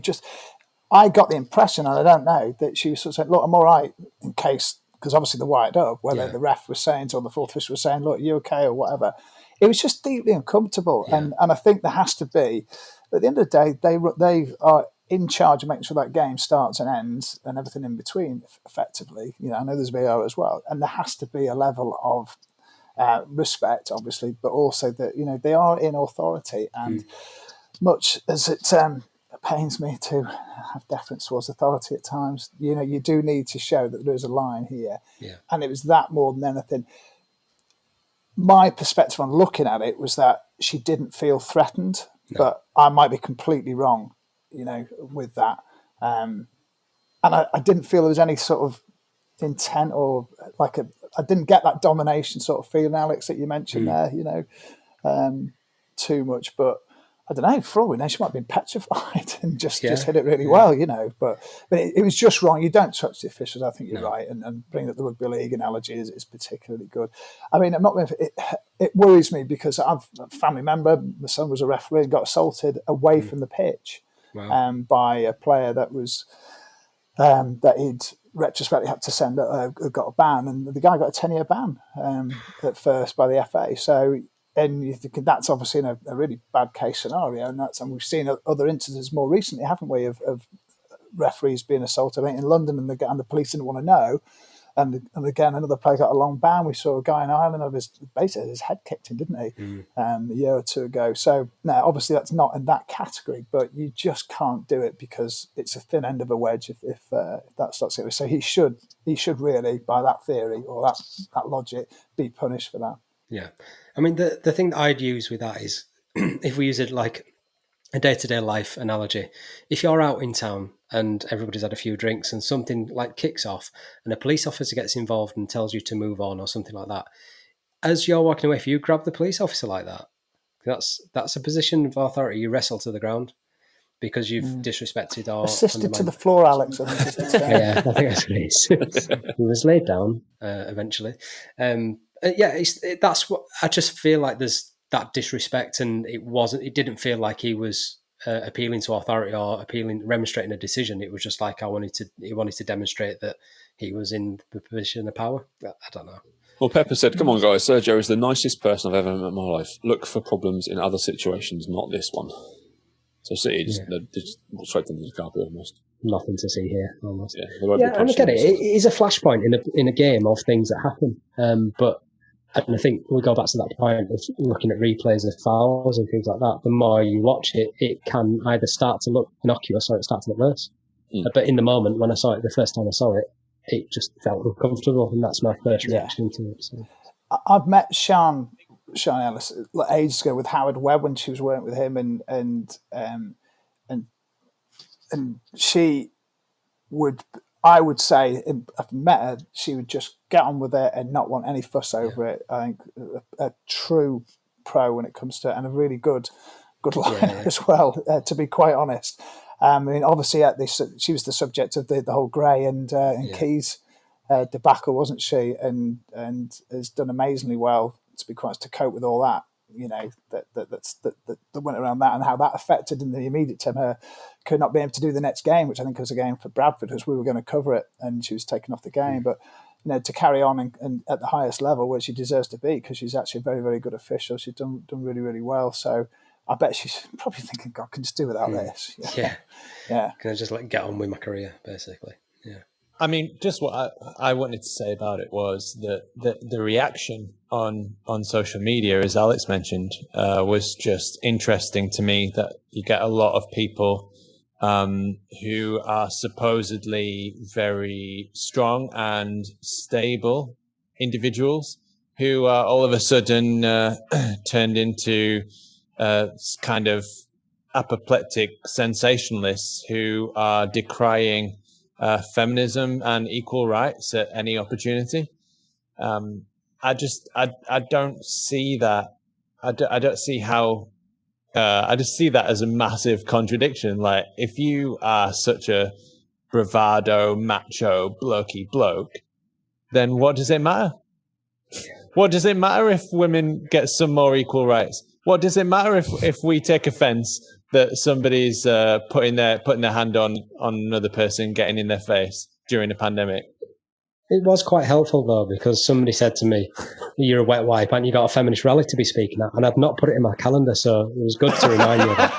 I got the impression, and I don't know, that she was sort of saying, look, I'm all right, in case, because obviously the wired up, whether the ref was saying to, or the fourth official was saying, look, you okay, or whatever. It was just deeply uncomfortable. Yeah. And I think there has to be, at the end of the day, they are in charge of making sure that game starts and ends and everything in between, effectively. I know there's VAR as well. And there has to be a level of respect, obviously, but also that they are in authority, and much as it pains me to have deference towards authority at times, you do need to show that there is a line here, and it was that more than anything. My perspective on looking at it was that she didn't feel threatened, but I might be completely wrong, with that, and I didn't feel there was any sort of intent or I didn't get that domination sort of feeling, Alex, that you mentioned there, too much. But I don't know, for all we know, she might have been petrified and just hit it really well, But it was just wrong. You don't touch the officials. I think you're right. And bringing up the rugby league analogy is particularly good. I mean, I'm not. It worries me because I've a family member. My son was a referee and got assaulted away from the pitch by a player that was that he'd retrospectively had to send got a ban, and the guy got a 10-year ban at first by the FA. So, and you think that's obviously in a really bad case scenario, and we've seen other instances more recently, haven't we, of referees being assaulted. I think in London, and the police didn't want to know. And again, another player got a long ban. We saw a guy in Ireland of his head kicked in, didn't he, a year or two ago. So now, obviously, that's not in that category, but you just can't do it because it's a thin end of a wedge if that's not serious. So he should really, by that theory or that logic, be punished for that. Yeah, I mean the thing that I'd use with that is if we use it like a day-to-day life analogy. If you're out in town and everybody's had a few drinks and something like kicks off and a police officer gets involved and tells you to move on or something like that, as you're walking away, if you grab the police officer like that, that's a position of authority. You wrestle to the ground. because you've disrespected or assisted to the floor, Alex. I think is the term. Yeah, I think that's what it is. He was laid down eventually. That's what I just feel like. There's that disrespect, and it didn't feel like he was appealing to authority or remonstrating a decision. It was just like he wanted to demonstrate that he was in the position of power. I don't know. Well, Pepper said, "Come on, guys. Sergio is the nicest person I've ever met in my life. Look for problems in other situations, not this one." So City just straight into the carpet almost. Nothing to see here, almost. Yeah, and I get it. It is a flashpoint in a game of things that happen. But I think we go back to that point of looking at replays of fouls and things like that. The more you watch it, it can either start to look innocuous or it starts to look worse. But in the moment, when I saw it, the first time I saw it, it just felt uncomfortable, and that's my first reaction to it. So. I've met Shaun Ellis ages ago with Howard Webb when she was working with him, and she would, I would say, if I met her, she would just get on with it and not want any fuss over it. I think a true pro when it comes to it, and a really good line as well, to be quite honest. I mean, obviously, she was the subject of the whole Gray and Keys debacle, wasn't she? And has done amazingly well, to be quite, to cope with all that. You know, that went around that, and how that affected in the immediate term her could not be able to do the next game, which I think was a game for Bradford, because we were going to cover it, and she was taken off the game. But you know, to carry on and at the highest level where she deserves to be, because she's actually a very, very good official. She's done really, really well. So I bet she's probably thinking, God, can just do without this. Yeah. Can I just get on with my career, basically? Yeah. I mean, just what I wanted to say about it was that the reaction on social media, as Alex mentioned, was just interesting to me. That you get a lot of people who are supposedly very strong and stable individuals who are all of a sudden turned into kind of apoplectic sensationalists who are decrying feminism and equal rights at any opportunity. I don't see that. I don't see how. I just see that as a massive contradiction. Like, if you are such a bravado, macho, blokey bloke, then what does it matter? What does it matter if women get some more equal rights? What does it matter if we take offence that somebody's putting their hand on another person, getting in their face during a pandemic? It was quite helpful, though, because somebody said to me, "You're a wet wipe, and you got a feminist rally to be speaking at," and I've not put it in my calendar, so it was good to remind you of that.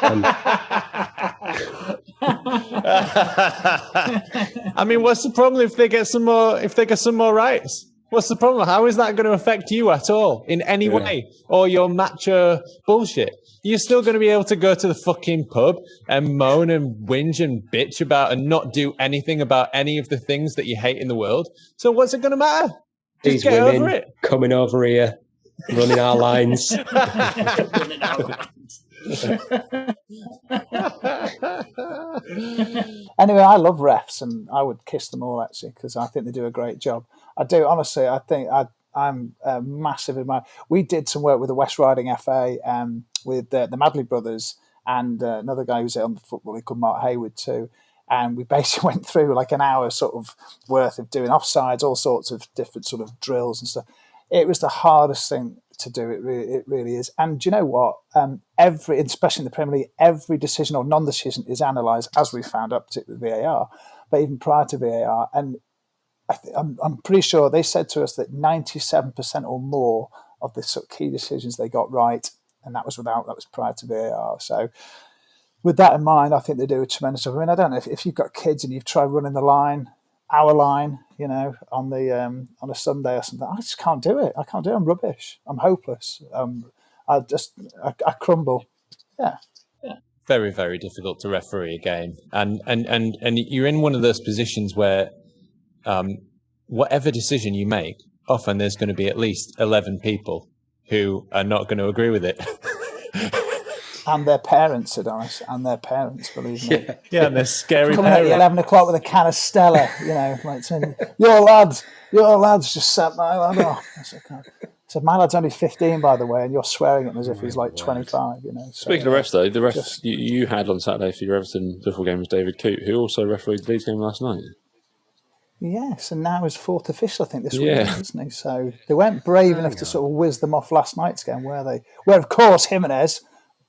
I mean, what's the problem if they get some more rights? What's the problem? How is that going to affect you at all in any way, or your macho bullshit? You're still going to be able to go to the fucking pub and moan and whinge and bitch about and not do anything about any of the things that you hate in the world. So what's it going to matter? Just These get women over it. Coming over here, running our lines. Anyway, I love refs, and I would kiss them all, actually, because I think they do a great job. I do, honestly. I think I'm a massive admirer. We did some work with the West Riding FA, with the Madley brothers, and another guy who's on the football, he called Mark Hayward too. And we basically went through like an hour sort of worth of doing offsides, all sorts of different sort of drills and stuff. It was the hardest thing to do. It really is. And do you know what? Especially in the Premier League, every decision or non-decision is analysed, as we found up to with VAR, but even prior to VAR. And I'm pretty sure they said to us that 97% or more of the sort of key decisions they got right, and that was prior to VAR. So with that in mind, I think they do a tremendous job. I mean, I don't know if you've got kids and you've tried running the line, our line, you know, on a Sunday or something. I just can't do it. I'm rubbish. I'm hopeless. I crumble. Yeah. Very, very difficult to referee a game, and you're in one of those positions where, whatever decision you make, often there's going to be at least 11 people who are not going to agree with it. And their parents, Adonis, believe me. Yeah, and they're scary coming at you 11 o'clock with a can of Stella, you know, like saying, your lads just set my lad off. I said, So my lad's only 15, by the way, and you're swearing at him as if he's like 25. You know. So, Speaking of refs, though, the ref you had on Saturday for your Everton Liverpool game was David Coote, who also refereed the Leeds game last night. Yes, and now his fourth official, I think, this weekend, isn't he? So they weren't brave enough to sort of whiz them off last night's game, were they? Where, of course, Jimenez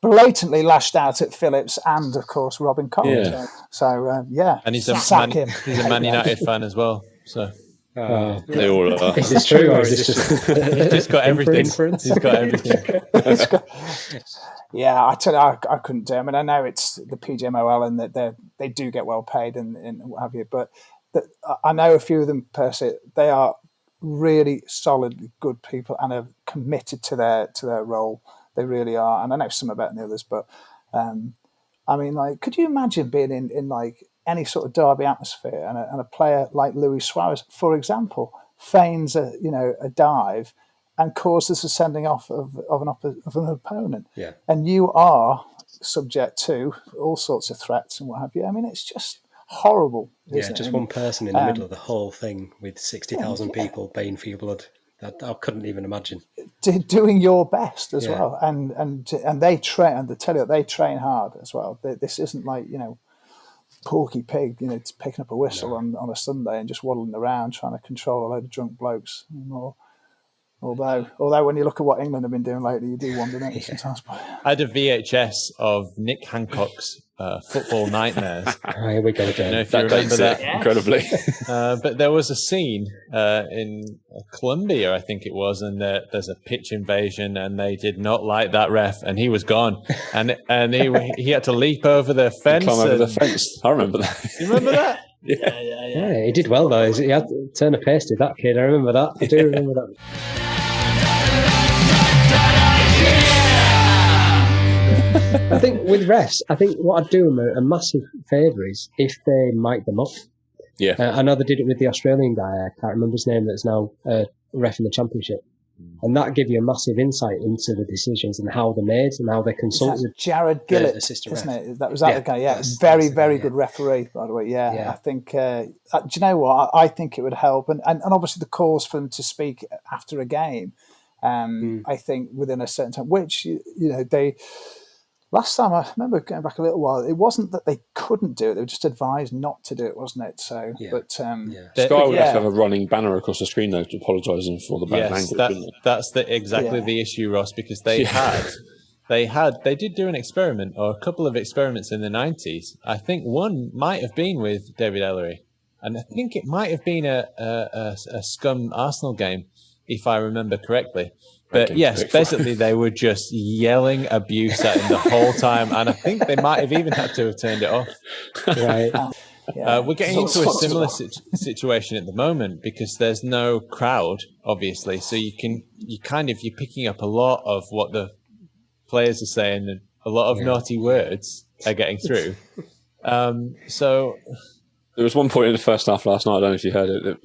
blatantly lashed out at Phillips and, of course, Robin Collins. Yeah. So, And he's sack him. He's a Man United fan as well. So They all are. Is this true, or is this just he's just got everything. inference? He's got everything. Yeah, I tell you, I couldn't do it. I mean, I know it's the PGMOL and that they do get well paid and what have you, but I know a few of them, Percy, they are really solid, good people and are committed to their role. They really are. And I know some are better than the others, but I mean, like, could you imagine being in like any sort of derby atmosphere and a player like Luis Suarez, for example, feigns a dive and causes a sending off of an opponent. Yeah. And you are subject to all sorts of threats and what have you. I mean, it's just horrible. Yeah, just one person in the middle of the whole thing with 60,000 people baying for your blood. That I couldn't even imagine. Doing your best as well, and they train. And to tell you, they train hard as well. This isn't like Porky Pig, picking up a whistle on a Sunday and just waddling around trying to control a load of drunk blokes anymore. Although when you look at what England have been doing lately, you do wonder, don't you, sometimes. I had a VHS of Nick Hancock's Football Nightmares. Here we go again. I don't know if you remember that. Incredibly. But there was a scene in Colombia, I think it was, and there's a pitch invasion, and they did not like that ref, and he was gone, and he had to leap over the fence. Climb over the fence. I remember that. You remember that? Yeah, he did well though. He had to turn a pace to that kid. I remember that. I do remember that. I think with refs, what I'd do them a massive favour is if they mic them up. Yeah. I know they did it with the Australian guy. I can't remember his name. That's now a ref in the Championship. And that give you a massive insight into the decisions and how they're made and how they're consulted. Jared Gillett, isn't it? That was that the guy. Yeah, very good referee, by the way. Yeah. I think. Do you know what? I think it would help, and obviously the calls for them to speak after a game. I think within a certain time, which they. Last time, I remember going back a little while, it wasn't that they couldn't do it; they were just advised not to do it, wasn't it? So, Sky would have to have a running banner across the screen though, apologising for the bad language. That's exactly the issue, Ross, because they did do an experiment or a couple of experiments in the 90s. I think one might have been with David Ellery, and I think it might have been a scum Arsenal game, if I remember correctly. But yes, basically they were just yelling abuse at him the whole time, and I think they might have even had to have turned it off. Right. We're getting into a similar situation at the moment because there's no crowd, obviously. So you're picking up a lot of what the players are saying, and a lot of naughty words are getting through. So. There was one point in the first half last night, I don't know if you heard it, that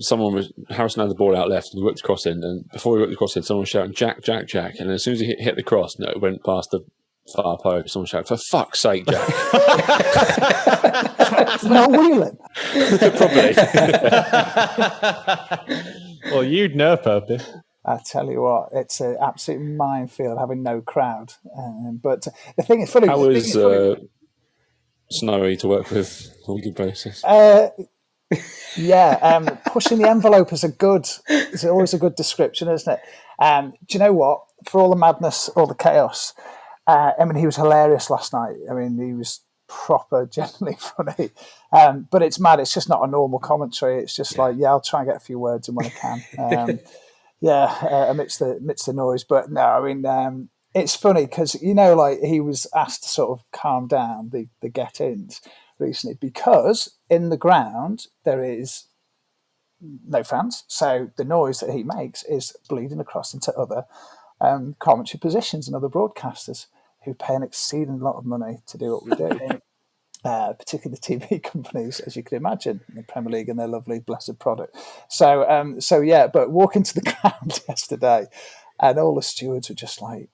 Harrison had the ball out left and he whipped the cross in, and before he whipped the cross in, someone was shouting, Jack, Jack, Jack, and as soon as he hit the cross, it went past the far post, someone shouted, for fuck's sake, Jack. Not wheeling. Probably. Well, you'd know, Popey. I tell you what, it's an absolute minefield having no crowd. But the thing is funny. How was Snowy to work with on a good basis? Pushing the envelope is always a good description, isn't it? Do you know what? For all the madness, all the chaos, he was hilarious last night. I mean, he was proper, genuinely funny. But it's mad. It's just not a normal commentary. It's just I'll try and get a few words in when I can. Amidst the noise. But no, I mean, it's funny because, he was asked to sort of calm down the get-ins recently because in the ground there is no fans. So the noise that he makes is bleeding across into other commentary positions and other broadcasters who pay an exceeding lot of money to do what we do. Particularly the TV companies, as you can imagine, in the Premier League and their lovely, blessed product. But walking to the ground yesterday and all the stewards were just like,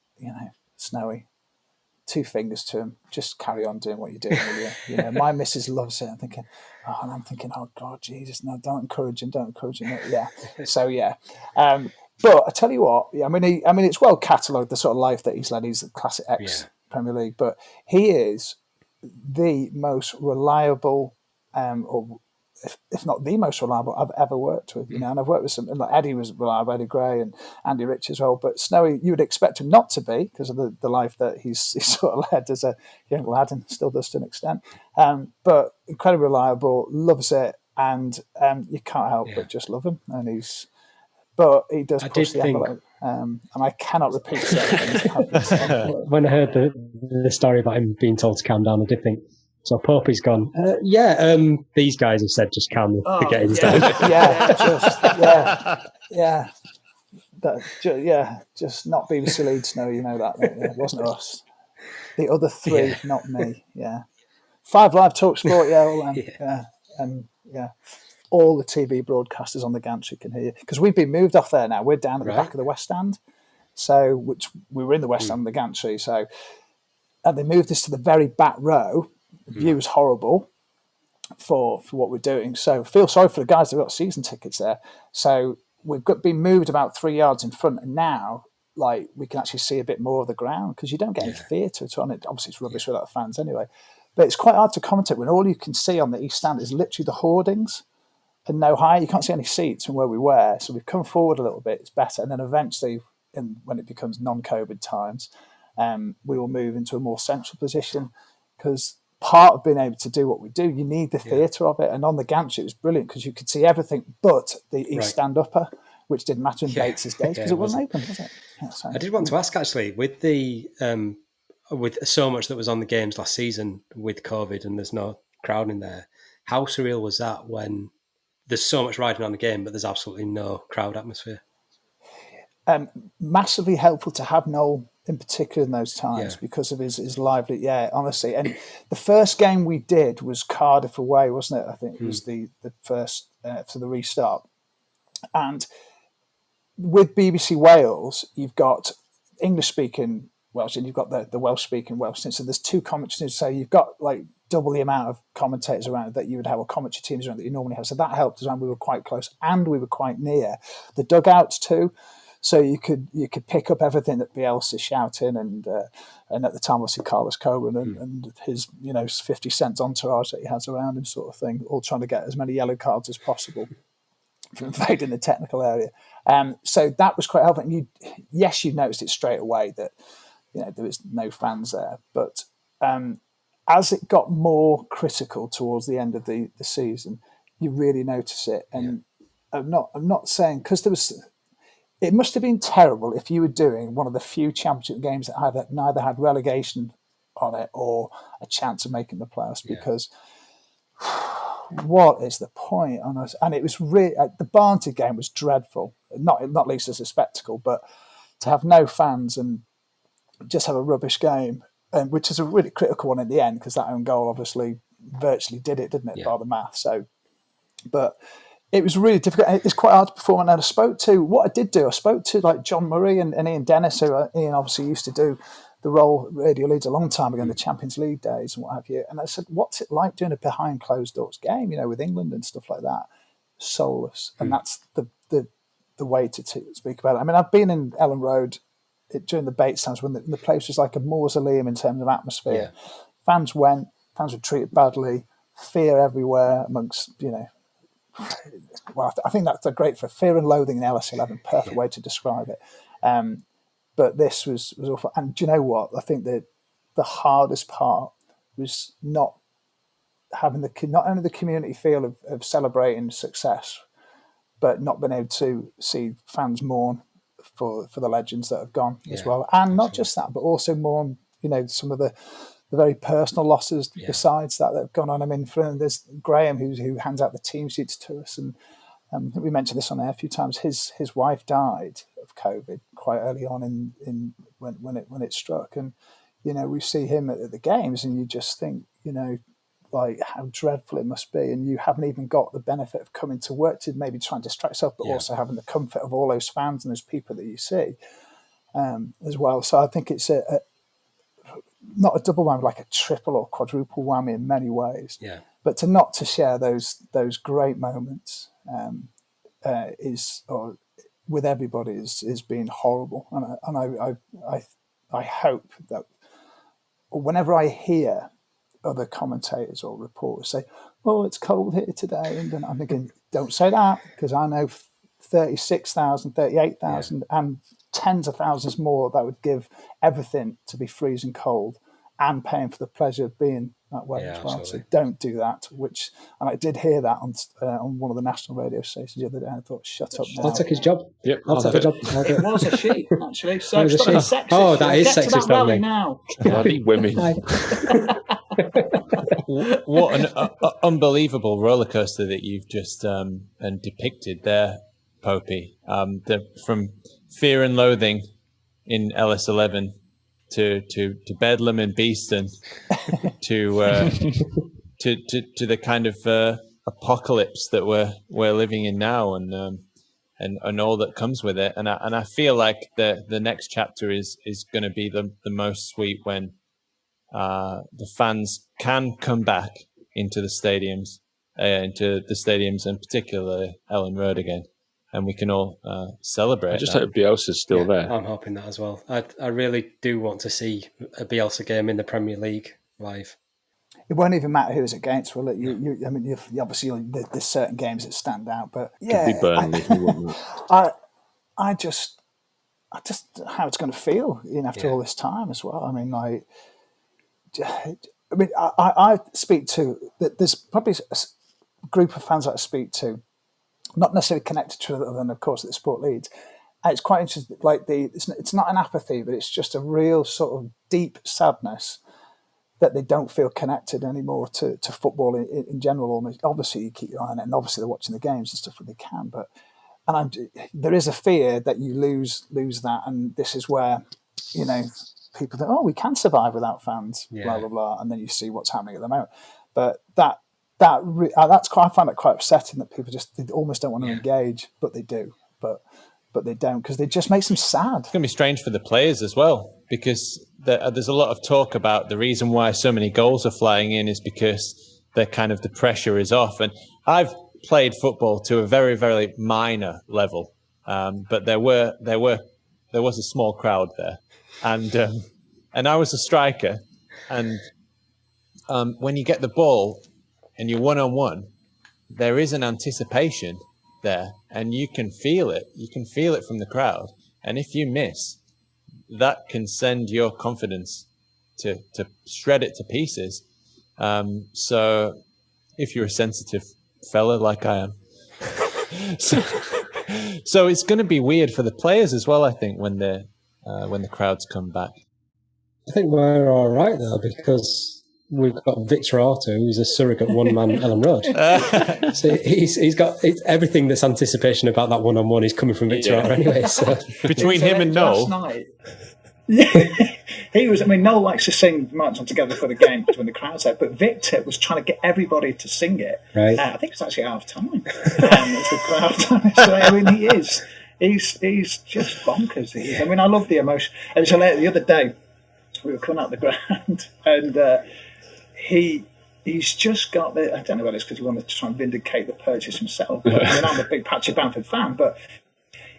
Snowy, 2 fingers to him, just carry on doing what you're doing. My missus loves it. I'm thinking, oh God, Jesus, no, don't encourage him. Yeah. So, But I tell you what, I mean, it's well catalogued, the sort of life that he's led. He's a classic ex-Premier League, but he is the most reliable, or if not the most reliable I've ever worked with. And I've worked with some, like Eddie was reliable, Eddie Gray and Andy Rich as well. But Snowy, you would expect him not to be because of the life that he's sort of led as a young lad and still does to an extent. But incredibly reliable, loves it, and you can't help but just love him. And but he does push the envelope, and I cannot repeat certain things that have been said. When I heard the story about him being told to calm down, I did think, so Popey's gone, these guys have said just calm the games down. Just not BBC Leeds, no, you know that. It wasn't us. The other three, not me, 5 Live Talk Sport, all the TV broadcasters on the gantry can hear you. Because we've been moved off there now. We're down at the back of the West Stand. So, which we were in the West Stand of the gantry. So, and they moved us to the very back row. The view was horrible for what we're doing. So, feel sorry for the guys that got season tickets there. So, we've been moved about 3 yards in front. And now, like, we can actually see a bit more of the ground because you don't get any theatre on it. Obviously, it's rubbish without the fans anyway. But it's quite hard to commentate when all you can see on the East Stand is literally the hoardings. And no higher, you can't see any seats from where we were. So we've come forward a little bit, it's better. And then eventually, when it becomes non-COVID times, we will move into a more central position because part of being able to do what we do, you need the theatre of it. And on the gantry, it was brilliant because you could see everything but the East Stand upper, which didn't matter in Bates's days because it wasn't open, was it? So, I did want to ask, actually, with the with so much that was on the games last season with COVID and there's no crowd in there, how surreal was that when there's so much riding on the game, but there's absolutely no crowd atmosphere? Massively helpful to have Noel in particular in those times because of his lively, honestly. And the first game we did was Cardiff away, wasn't it? I think it was the first for the restart. And with BBC Wales, you've got English-speaking Welsh and you've got the Welsh-speaking Welsh. So there's 2 commentators. So you've got like double the amount of commentators around that you would have, or commentary teams around that you normally have. So that helped us, and we were quite close, and we were quite near the dugouts too. So you could pick up everything that Bielsa's shouting, and at the time obviously Carlos Coburn and his 50 cents entourage that he has around him, sort of thing, all trying to get as many yellow cards as possible from invading the technical area. So that was quite helpful. And you noticed it straight away that there was no fans there, but as it got more critical towards the end of the season, you really notice it. And I'm not saying because it must have been terrible if you were doing one of the few championship games that neither had relegation on it or a chance of making the playoffs, because what is the point on us? And it was really, the Barnsley game was dreadful, not least as a spectacle, but to have no fans and just have a rubbish game, which is a really critical one in the end, because that own goal obviously virtually did it, didn't it, by the math. So, but it was really difficult. It's quite hard to perform. And I spoke to like John Murray and Ian Dennis, who Ian obviously used to do the role Radio Leeds a long time ago in the Champions League days and what have you. And I said, what's it like doing a behind closed doors game, with England and stuff like that? Soulless. And that's the way to speak about it. I mean, I've been in Ellen Road during the Bates times when the place was like a mausoleum in terms of atmosphere. Fans were treated badly, fear everywhere amongst, well, I think that's great for fear and loathing in LS11, perfect way to describe it. But this was awful. And do you know what? I think that the hardest part was not having not only the community feel of celebrating success, but not being able to see fans mourn for the legends that have gone as well. And not just that, but also mourn, some of the very personal losses besides that have gone on. I mean, there's Graham who hands out the team sheets to us, and we mentioned this on air a few times. His wife died of COVID quite early on in when it struck, and we see him at the games, and you just think, like how dreadful it must be, and you haven't even got the benefit of coming to work to maybe try and distract yourself, but also having the comfort of all those fans and those people that you see as well. So I think it's not a double whammy, like a triple or quadruple whammy in many ways. But to share those great moments with everybody is being horrible, and I hope that whenever I hear other commentators or reporters say, "Oh, it's cold here today," and I'm thinking, don't say that, because I know 36,000, 38,000, and tens of thousands more that would give everything to be freezing cold and paying for the pleasure of being that way as well. Absolutely. So don't do that. And I did hear that on one of the national radio stations the other day. And I thought, shut up now. I'll take his job. Yep, I'll take the job. It was a she, actually. So It was a stop being she. sexist. Oh, that is Get to sexist that of rally me. now. Bloody women. What an unbelievable roller coaster that you've just depicted there, Popey. From fear and loathing in LS11 to Bedlam and Beeston to the kind of apocalypse that we're living in now, and all that comes with it. And I feel like the next chapter is going to be the most sweet, when the fans can come back into the stadiums, and particularly Ellen Road again, and we can all celebrate. I just that. hope Bielsa's still there. I'm hoping that as well. I really do want to see a Bielsa game in the Premier League live. It won't even matter who it's against, will it? I mean, obviously there's certain games that stand out, but yeah, Could be Burnley if you want that. I just how it's going to feel, after all this time as well. I mean, I speak to, there's probably a group of fans that I speak to, not necessarily connected to other than, of course, at the Sport Leeds. And it's quite interesting. Like it's not an apathy, but it's just a real sort of deep sadness that they don't feel connected anymore to football in general. Almost, obviously, you keep your eye on it, and obviously they're watching the games and stuff when they can. But there is a fear that you lose that, and this is where people think, oh, we can survive without fans, blah blah blah, and then you see what's happening at the moment. But that's quite, I find it quite upsetting that people they almost don't want to engage, but they do, but they don't, because it just makes them sad. It's going to be strange for the players as well, because there's a lot of talk about the reason why so many goals are flying in is because the pressure is off. And I've played football to a very, very minor level, but there was a small crowd there, and I was a striker, and when you get the ball and you're one-on-one, there is an anticipation there, and you can feel it. You can feel it from the crowd. And if you miss, that can send your confidence to shred it to pieces. So if you're a sensitive fella like I am, so it's going to be weird for the players as well, I think, when the crowds come back. I think we're all right though, because we've got Victor Orta, who's a surrogate one-man Ellen Road. So he's got everything that's anticipation about that one-on-one is coming from Victor Orta anyway. So between him and Noel, last night, he was. I mean, Noel likes to sing "March On Together" for the game when the crowd's there, but Victor was trying to get everybody to sing it. Right. I think it's actually half time. It's the crowd time. So, I mean, he's just bonkers. He is. I mean, I love the emotion. And it's hilarious. The other day, we were coming out the ground, and he's just got the. I don't know whether it's because he wanted to try and vindicate the purchase himself. But, I mean, I'm a big Patrick Bamford fan, but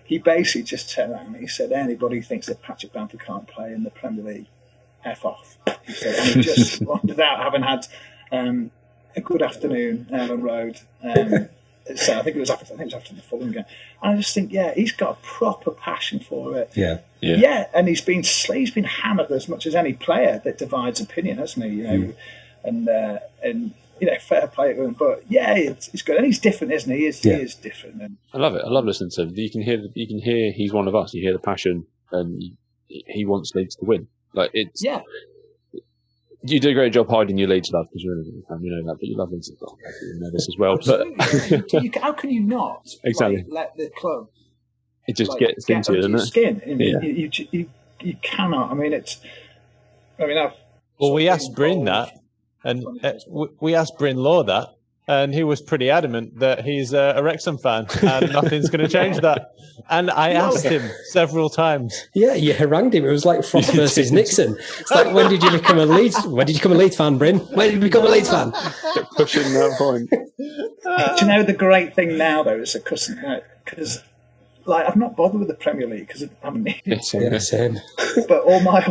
he basically just turned around and he said, anybody who thinks that Patrick Bamford can't play in the Premier League, F off. He said, and he just wandered out, having had a good afternoon on the road. So I think it was after the Fulham game. And I just think, he's got a proper passion for it. Yeah. And he's been hammered as much as any player that divides opinion, hasn't he? And fair play to him. But it's good, and he's different, isn't he? He is different. And I love it. I love listening to him. You can hear he's one of us. You hear the passion, and he wants Leeds to win. Like it's You do a great job hiding your Leeds love, because you're in a fan, you know that, but you love Leeds. You know this as well. But how can you not exactly let the club? It just gets into you, doesn't it? Skin. I mean, you cannot. I mean, we asked Bryn that, and we asked Bryn Law that, and he was pretty adamant that he's a Wrexham fan, and nothing's going to change that. And I asked him several times. Yeah, you harangued him. It was like Frost versus Nixon. It's like, when did you become a Leeds fan, Bryn? When did you become a Leeds fan? Pushing that point. Do you know the great thing now, though, is because like I've not bothered with the Premier League because I haven't needed to. Yeah, same. But all my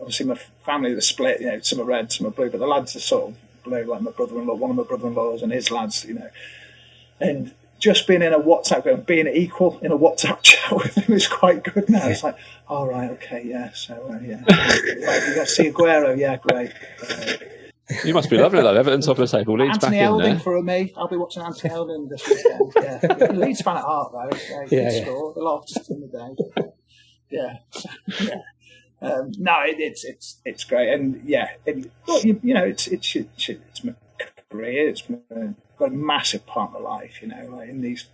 obviously my family are split. You know, some are red, some are blue. But the lads are sort of blue. Like my brother-in-law, one of my brother-in-laws, and his lads. You know, and just being in a WhatsApp group, being equal in a WhatsApp chat with him is quite good now. It's like, all right, okay, yeah. So yeah, like, you got to see Aguero. Yeah, great. You must be loving it though. Everton top of the table. Leeds Anthony back in Elding there. for me. I'll be watching Anthony Elding this weekend. Yeah, Leeds fan at heart though. Yeah, he scored. They lost in the day. Yeah, yeah. No, it's great, and yeah, well, you know, it's my career. It's got a massive part of my life. You know, like in these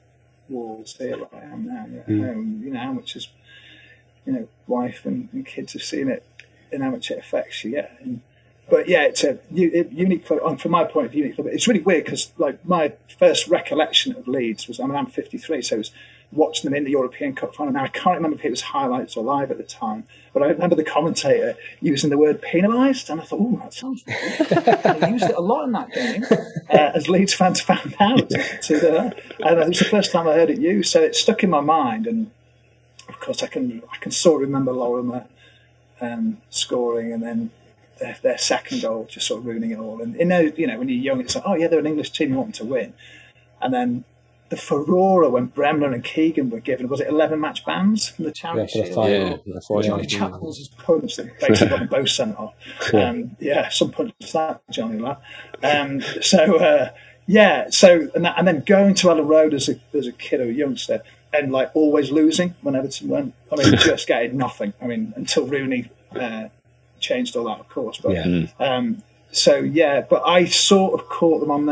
walls here, like I am now. You know how much is, you know, wife and kids have seen it, and how much it affects you. Yeah. But yeah, it's a unique club. And from my point of view, unique club. It's really weird because like my first recollection of Leeds was, I mean, I'm 53, so it was watching them in the European Cup final. Now I can't remember if it was highlights or live at the time, but I remember the commentator using the word penalised, and I thought, oh, that sounds good. And he used it a lot in that game, as Leeds fans found out. And it was the first time I heard it used, so it stuck in my mind. And of course, I can sort of remember Lorimer scoring, and then their second goal, just sort of ruining it all. And you know, when you're young, it's like, oh yeah, they're an English team, you want them to win. And then the furore when Bremner and Keegan were given, was it 11 match bans from the charity shield? Johnny Chappell's punch that basically got them both sent off. Some punches that, Johnny lad. So and then going to Ellen Road as a kid or a youngster, and like always losing when Everton went. I mean, just getting nothing. I mean, until Rooney changed all that, of course. But but I sort of caught them on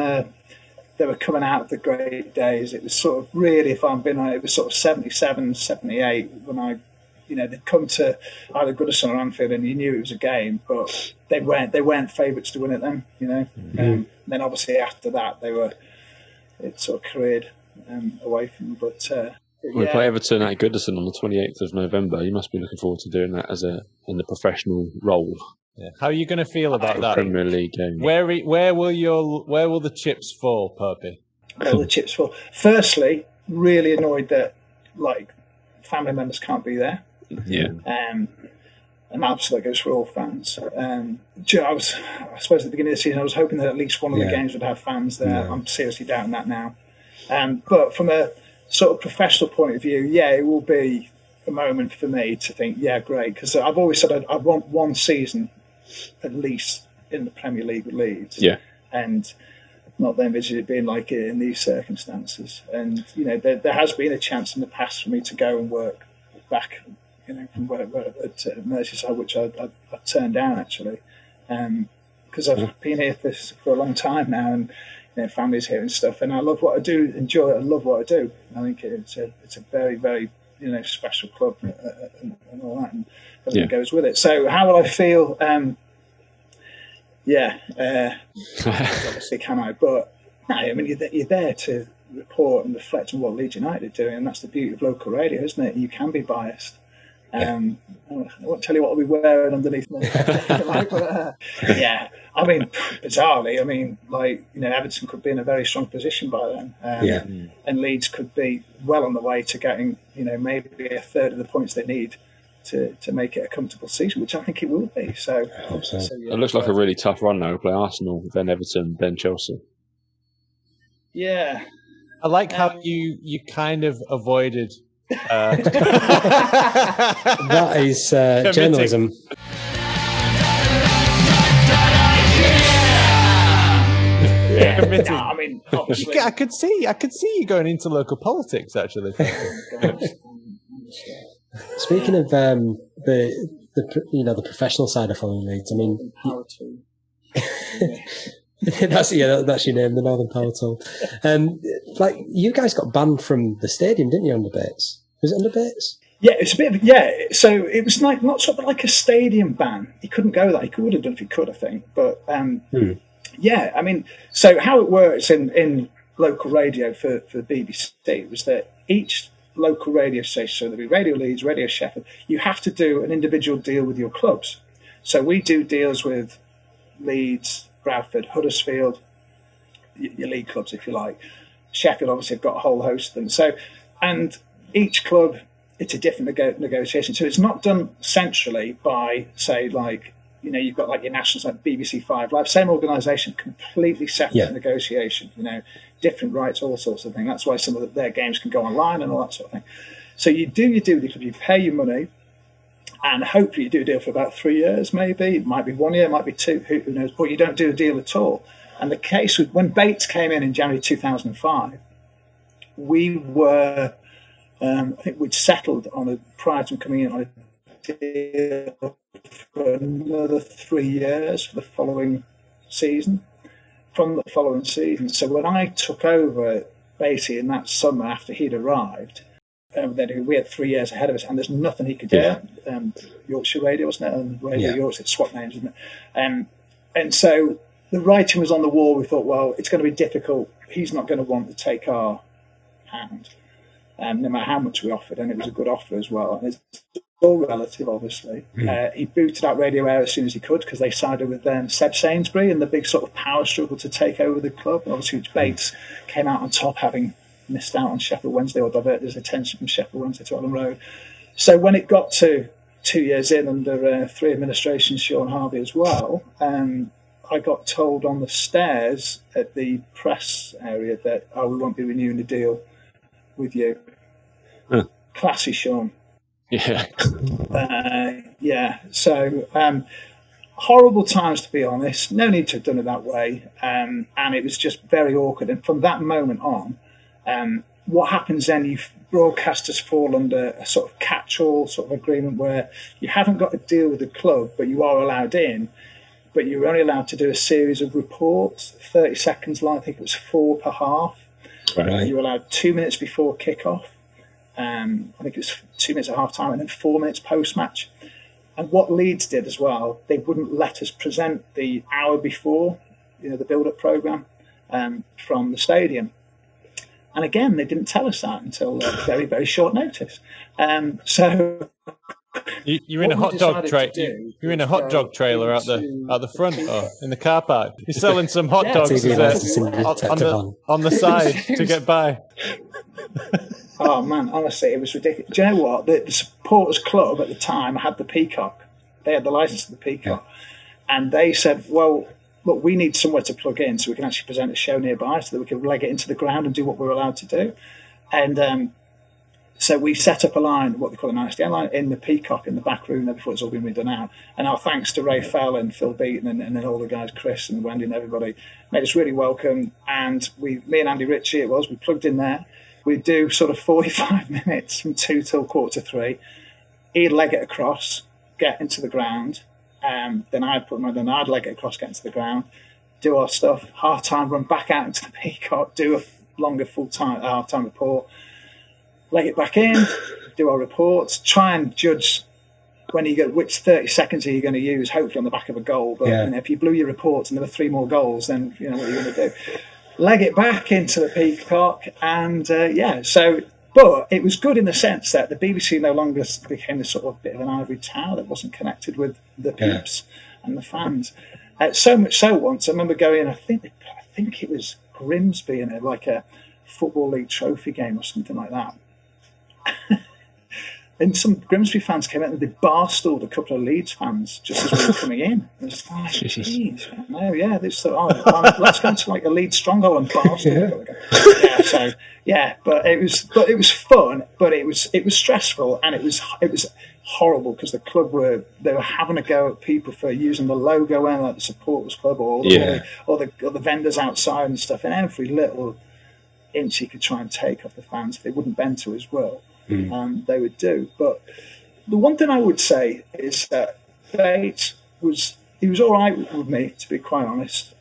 they were coming out of the great days. It was sort of really, if I'm being honest, it was sort of 77, 78 when they'd come to either Goodison or Anfield, and you knew it was a game, but they weren't favourites to win it then, you know. Then obviously after that it sort of careered away from them. But we play Everton at Goodison on the 28th of November. You must be looking forward to doing that in the professional role. Yeah. How are you going to feel about that Premier League game? Where will the chips fall, Perpy? Where will the chips fall? Firstly, really annoyed that like family members can't be there. Yeah. And absolutely goes for all fans. I suppose at the beginning of the season, I was hoping that at least one of the games would have fans there. Yeah. I'm seriously doubting that now. But from a sort of professional point of view, it will be a moment for me to think, great, because I've always said I want one season at least in the Premier League with Leeds. Yeah. And not then envisage it being like it in these circumstances. And, you know, there has been a chance in the past for me to go and work back, you know, from where at Merseyside, which I turned down actually, because I've been here for a long time now, and you know, family's here and stuff, and I love what I do, enjoy it, I love what I do. I think it's a very, very, you know, special club and all that, and everything goes with it. So how will I feel? Obviously can I? But no, I mean, you're there to report and reflect on what Leeds United are doing, and that's the beauty of local radio, isn't it? You can be biased. I won't tell you what I'll be wearing underneath my I mean, bizarrely, Everton could be in a very strong position by then. And Leeds could be well on the way to getting, you know, maybe a third of the points they need to make it a comfortable season, which I think it will be. So, I hope so. It looks like a really tough run now. We play Arsenal, then Everton, then Chelsea. Yeah. I like how you kind of avoided... that is journalism. I mean, obviously, I could see you going into local politics. Actually, speaking of the professional side of following Leeds, I mean, Power Tool. that's your name, the Northern Power Tool. Like you guys got banned from the stadium, didn't you, on debates? Was it on debates? Yeah, it's a bit of So it was like not sort of like a stadium ban. He couldn't go there. He would have done if he could, I think. But yeah, I mean, so how it works in local radio for the BBC was that each local radio station, so there'll be Radio Leeds, Radio Sheffield, you have to do an individual deal with your clubs. So we do deals with Leeds, Bradford, Huddersfield, your league clubs, if you like. Sheffield obviously have got a whole host of them. So, and each club, it's a different negotiation. So it's not done centrally by, say, like, you know, you've got like your nationals like BBC 5 Live, same organisation, completely separate negotiation, you know, different rights, all sorts of things. That's why some of their games can go online and all that sort of thing. So you do your deal with the club, you pay your money, and hopefully you do a deal for about 3 years, maybe. It might be 1 year, it might be two, who knows, or you don't do a deal at all. And the case was when Bates came in January 2005, we were, I think we'd settled on a, prior to coming in, on a deal for another 3 years for the following season, from the following season. So when I took over, basically in that summer after he'd arrived, then we had 3 years ahead of us, and there's nothing he could do. Yorkshire Radio, wasn't it? And Radio Yorkshire, swap names, isn't it? And so the writing was on the wall. We thought, well, it's going to be difficult. He's not going to want to take our hand, no matter how much we offered, and it was a good offer as well. And it's all relative, obviously. He booted out Radio Air as soon as he could because they sided with Seb Sainsbury in the big sort of power struggle to take over the club. Obviously, Bates came out on top, having missed out on Sheffield Wednesday or diverted his attention from Sheffield Wednesday to Ellen Road. So when it got to 2 years in under 3 administrations, Shaun, Harvey as well, I got told on the stairs at the press area that, we won't be renewing the deal with you. Classy, Shaun. Yeah. So horrible times, to be honest. No need to have done it that way. And it was just very awkward. And from that moment on, what happens then, broadcasters fall under a sort of catch-all sort of agreement where you haven't got a deal with the club, but you are allowed in, but you're only allowed to do a series of reports, 30 seconds long. I think it was 4 per half. Right. You were allowed 2 minutes before kick-off. I think it was 2 minutes at half-time and then 4 minutes post-match. And what Leeds did as well, they wouldn't let us present the hour before, you know, the build-up programme from the stadium. And again, they didn't tell us that until very, very short notice. So you're in a hot dog You're in a hot dog trailer out the front or in the car park. You're selling some hot dogs on the side to get by. Oh man, honestly, it was ridiculous. Do you know what? The supporters club at the time had the Peacock. They had the license to the Peacock, and they said, "Well, look, we need somewhere to plug in so we can actually present a show nearby, so that we can leg it into the ground and do what we're allowed to do." And so we set up a line, what they call an ISDN line, in the Peacock in the back room there before it's all been redone out. And our thanks to Ray Fell and Phil Beaton and then all the guys, Chris and Wendy and everybody, made us really welcome. And me and Andy Ritchie, we plugged in there. We'd do sort of 45 minutes from 2 till 2:45. He'd leg it across, get into the ground. Then I'd leg it across, get into the ground, do our stuff, half-time, run back out into the Peacock, do a longer full-time half-time report, leg it back in, do our reports, try and judge when you get which 30 seconds are you going to use, hopefully on the back of a goal. But you know, if you blew your reports and there were 3 more goals, then you know what you're going to do. Leg it back into the Peacock, and but it was good in the sense that the BBC no longer became a sort of bit of an ivory tower that wasn't connected with the peeps and the fans. So much so, once I remember going, I think it was Grimsby in a Football League trophy game or something like that. And some Grimsby fans came out and they barstooled a couple of Leeds fans just as we were coming in. It was like, geez, let's go to like a Leeds stronghold and barstool. But it was fun, but it was stressful, and it was horrible because the club were having a go at people for using the logo and like the supporters club or the vendors outside and stuff, and every little inch he could try and take off the fans if they wouldn't bend to his will. They would do. But the one thing I would say is that Bates was all right with me, to be quite honest.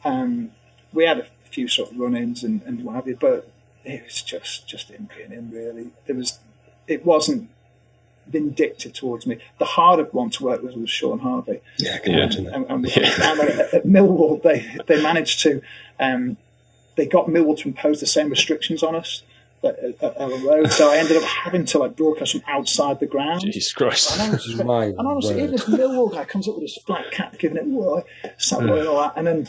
We had a few sort of run-ins and what have you, but it was just him being in, really. It wasn't vindictive towards me. The harder one to work with was Shaun Harvey. Yeah, I can imagine that. And at Millwall, they managed to they got Millwall to impose the same restrictions on us at Ellen Road, so I ended up having to broadcast from outside the ground. Jesus Christ! And honestly, even this Millwall guy comes up with his black cap, giving it and all that, and then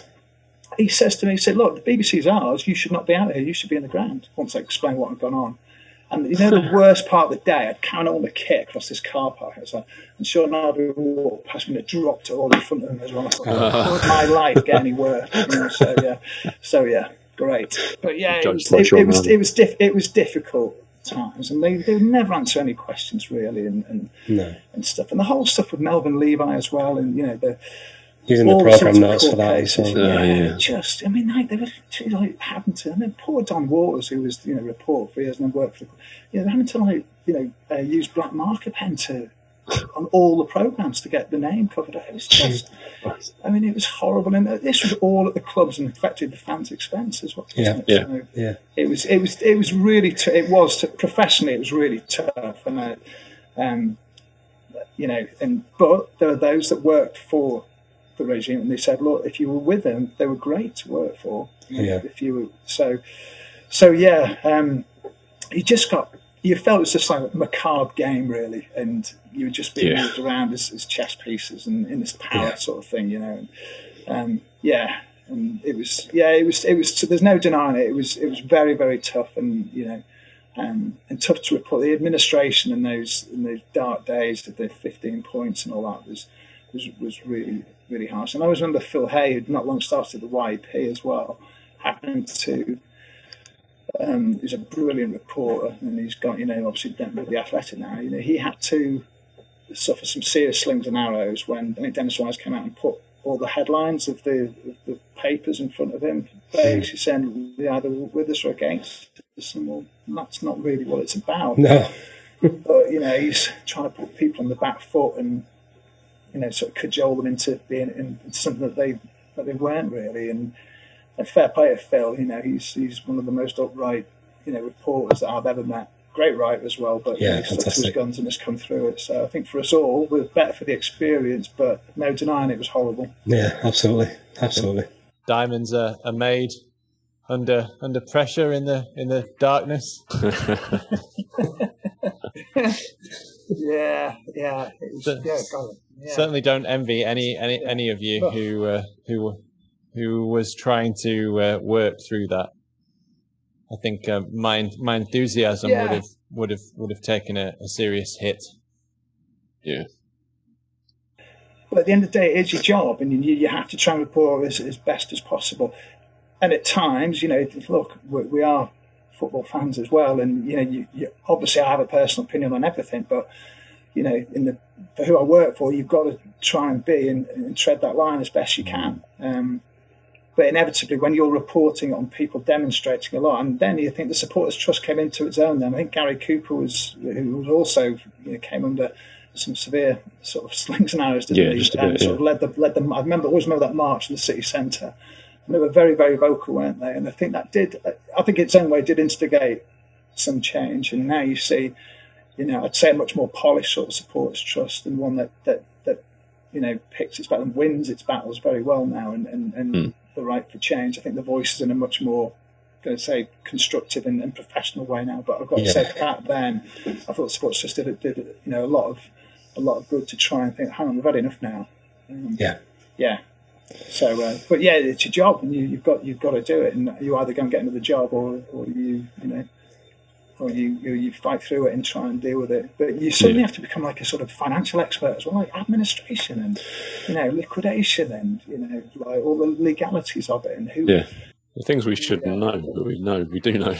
he says to me, "Look, the BBC's ours. You should not be out here. You should be in the ground." Once I explain what had gone on, And the worst part of the day, I'd carried all the kit across this car park. And Shaun and Harvey walked past me and dropped it all in front of them as well. I thought, could my life get any worse? So yeah, great. But yeah, it was difficult at times, and they would never answer any questions really, and stuff. And the whole stuff with Melvin Levi as well, and using the program notes for that. They were having to. Poor Don Waters, who was reporter for years and then worked for, they're having to use black marker pen on all the programs to get the name covered. It was just, it was horrible, and this was all at the clubs and affected the fans' expense as well. It was really. Professionally, it was really tough, but there are those that worked for the regime, and they said, look, if you were with them, they were great to work for. If you were you felt it was just like a macabre game really, and you were just being moved around as chess pieces and in this power sort of thing, and it was there's no denying it. It was very, very tough, and tough to report. The administration in those dark days of the 15 points and all that was really, really harsh. And I always remember Phil Hay, who'd not long started the YP as well, happened to. He's a brilliant reporter, and he's got obviously done with the Athletic now. He had to suffer some serious slings and arrows when I think Dennis Wise came out and put all the headlines of the papers in front of him, basically saying they're either with us or against us. And well, that's not really what it's about. No. But he's trying to put people on the back foot and sort of cajole them into being in something that they weren't really. And fair play to Phil. He's one of the most upright reporters that I've ever met. Great writer as well, but he's stuck to his guns and has come through it. So I think for us all, we're better for the experience, but no denying it was horrible. Yeah, absolutely. Diamonds are made under pressure in the darkness. Yeah. Certainly don't envy any of you who was trying to work through that. I think my enthusiasm would have taken a serious hit. Yeah. But at the end of the day, it is your job, and you have to try and report as best as possible. And at times, look, we are football fans as well, and you obviously I have a personal opinion on everything, but for who I work for, you've got to try and be and tread that line as best you can. But inevitably, when you're reporting on people demonstrating a lot, and then you think the Supporters Trust came into its own. Then I think Gary Cooper who was also came under some severe sort of slings and arrows, didn't he? Just a bit, sort of led them. I always remember that march in the city centre. And they were very, very vocal, weren't they? And I think its own way did instigate some change. And now you see, I'd say a much more polished sort of Supporters Trust, and one that picks its battle and wins its battles very well now, and the right for change. I think the voice is in a much more, going to say, constructive and professional way now. But I've got to say, back then, I thought the Supporters Trust did a lot of good to try and think, hang on, we've had enough now. Yeah. So, but yeah, it's your job, and you've got to do it, and you either go and get another job, or you fight through it and try and deal with it. But you suddenly have to become like a sort of financial expert as well, like administration and liquidation and like all the legalities of it, and the things we shouldn't know, but we do know.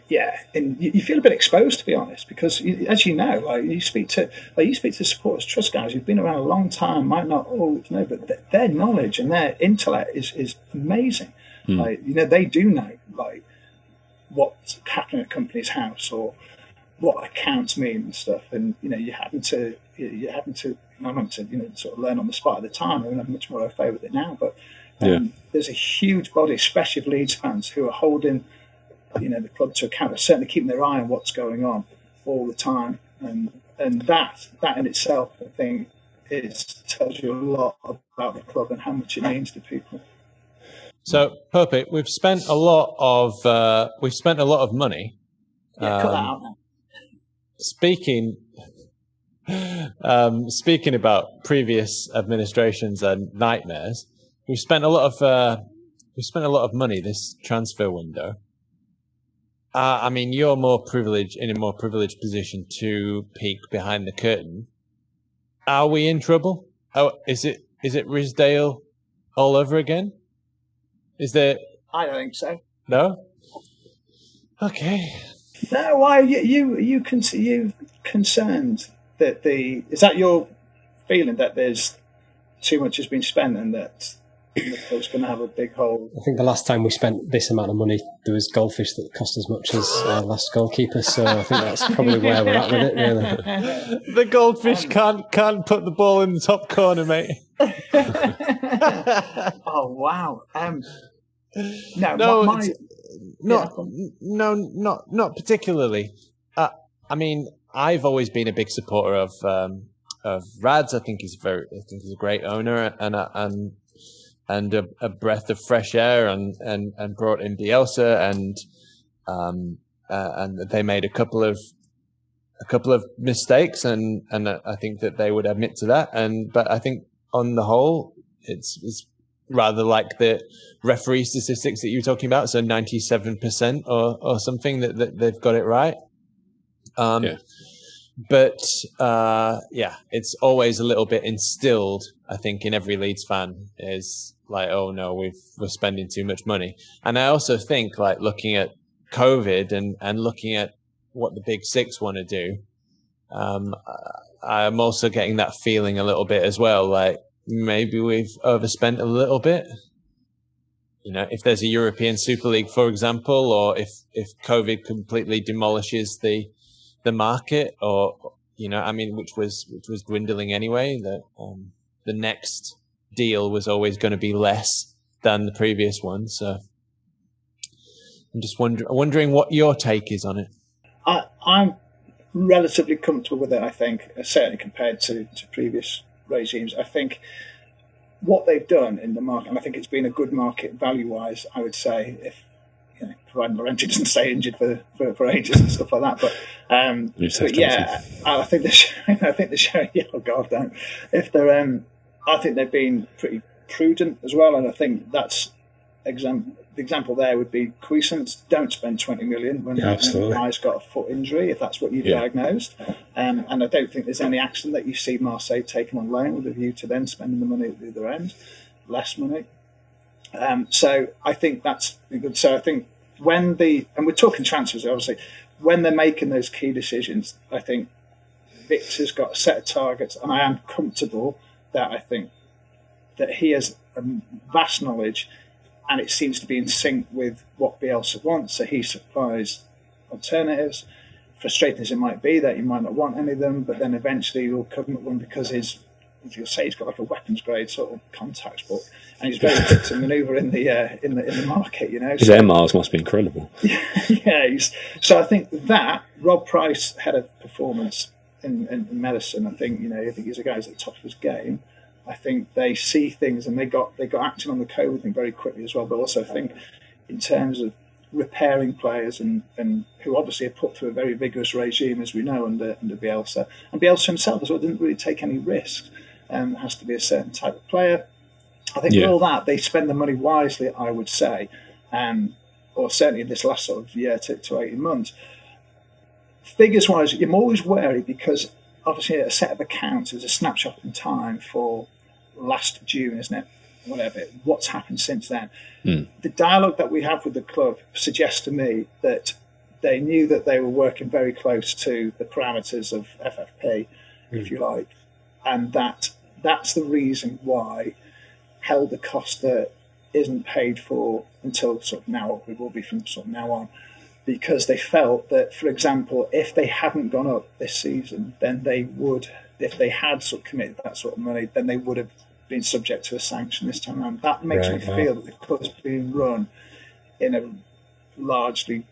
Yeah, and you feel a bit exposed, to be honest, because as you speak to the Supporters Trust guys who've been around a long time, might not always know, but their knowledge and their intellect is amazing. They do know what's happening at Company's House or what accounts mean and stuff, and you happen to sort of learn on the spot at the time. I mean, I'm much more au fait with it now, but there's a huge body, especially of Leeds fans, who are holding the club to account, certainly keeping their eye on what's going on all the time, and that in itself, I think, tells you a lot about the club and how much it means to people. So, Puppet, we've spent a lot of money. Cut that out now. Speaking about previous administrations and nightmares, we've spent a lot of money this transfer window. I mean, you're more privileged, in a more privileged position to peek behind the curtain. Are we in trouble? Oh, is it Rizdale all over again? Is there? I don't think so. No. Okay. No, why are you concerned that is that your feeling that there's too much has been spent and that it's going to have a big hole? I think the last time we spent this amount of money, there was goldfish that cost as much as our last goalkeeper. So I think that's probably where we're at with it, really. The goldfish can't put the ball in the top corner, mate. Oh wow! Not particularly. I mean, I've always been a big supporter of Rads. I think he's a great owner and a breath of fresh air, and brought in Bielsa, and they made a couple of mistakes, and I think that they would admit to that. But I think on the whole, it's rather like the referee statistics that you were talking about, so 97% or something that they've got it right. But it's always a little bit instilled, I think, in every Leeds fan, is like, oh no, we're spending too much money. And I also think, like, looking at COVID and looking at what the Big Six want to do, I'm also getting that feeling a little bit as well, like maybe we've overspent a little bit. You know, if there's a European Super League, for example, or if COVID completely demolishes the market, or, you know, I mean, which was dwindling anyway, the next deal was always going to be less than the previous one. So I'm just wondering what your take is on it. I'm relatively comfortable with it, I think, certainly compared to previous regimes. I think what they've done in the market, and I think it's been a good market value-wise, I would say, if providing Laurenti doesn't stay injured for ages and stuff like that. But yeah, I think they're showing. Yeah, oh God, don't. If they're, I think they've been pretty prudent as well, and I think that's the example there would be Cuisance. Don't spend 20 million when the guy's got a foot injury, if that's what you've diagnosed. And I don't think there's any action that you see Marseille taking on loan with a view to then spending the money at the other end, less money. So I think that's good. So I think and we're talking transfers, obviously, when they're making those key decisions, I think Victor's got a set of targets, and I am comfortable that I think that he has a vast knowledge, and it seems to be in sync with what Bielsa wants. So he supplies alternatives. Frustrating as it might be that he might not want any of them, but then eventually he'll come up with one because as you'll say, he's got like a weapons grade sort of contacts book, and he's very quick to manoeuvre in the market. You know, his air miles must be incredible. Yeah, so I think that Rob Price had a performance in medicine. I think he's a guy who's at the top of his game. I think they see things, and they got action on the COVID thing very quickly as well. But also, I think in terms of repairing players and who obviously are put through a very vigorous regime, as we know, under Bielsa, and Bielsa himself as well didn't really take any risks. Has to be a certain type of player. I think with all that, they spend the money wisely, I would say, or certainly in this last sort of year to 18 months. Figures-wise, I'm always wary because obviously a set of accounts is a snapshot in time for last June, isn't it? Whatever. What's happened since then? The dialogue that we have with the club suggests to me that they knew that they were working very close to the parameters of FFP, if you like, and that's the reason why Helder Costa isn't paid for until sort of now. It will be from sort of now on, because they felt that, for example, if they hadn't gone up this season, then they would, if they had sort of committed that sort of money, then they would have been subject to a sanction this time around. That makes me feel that the club's being run in a largely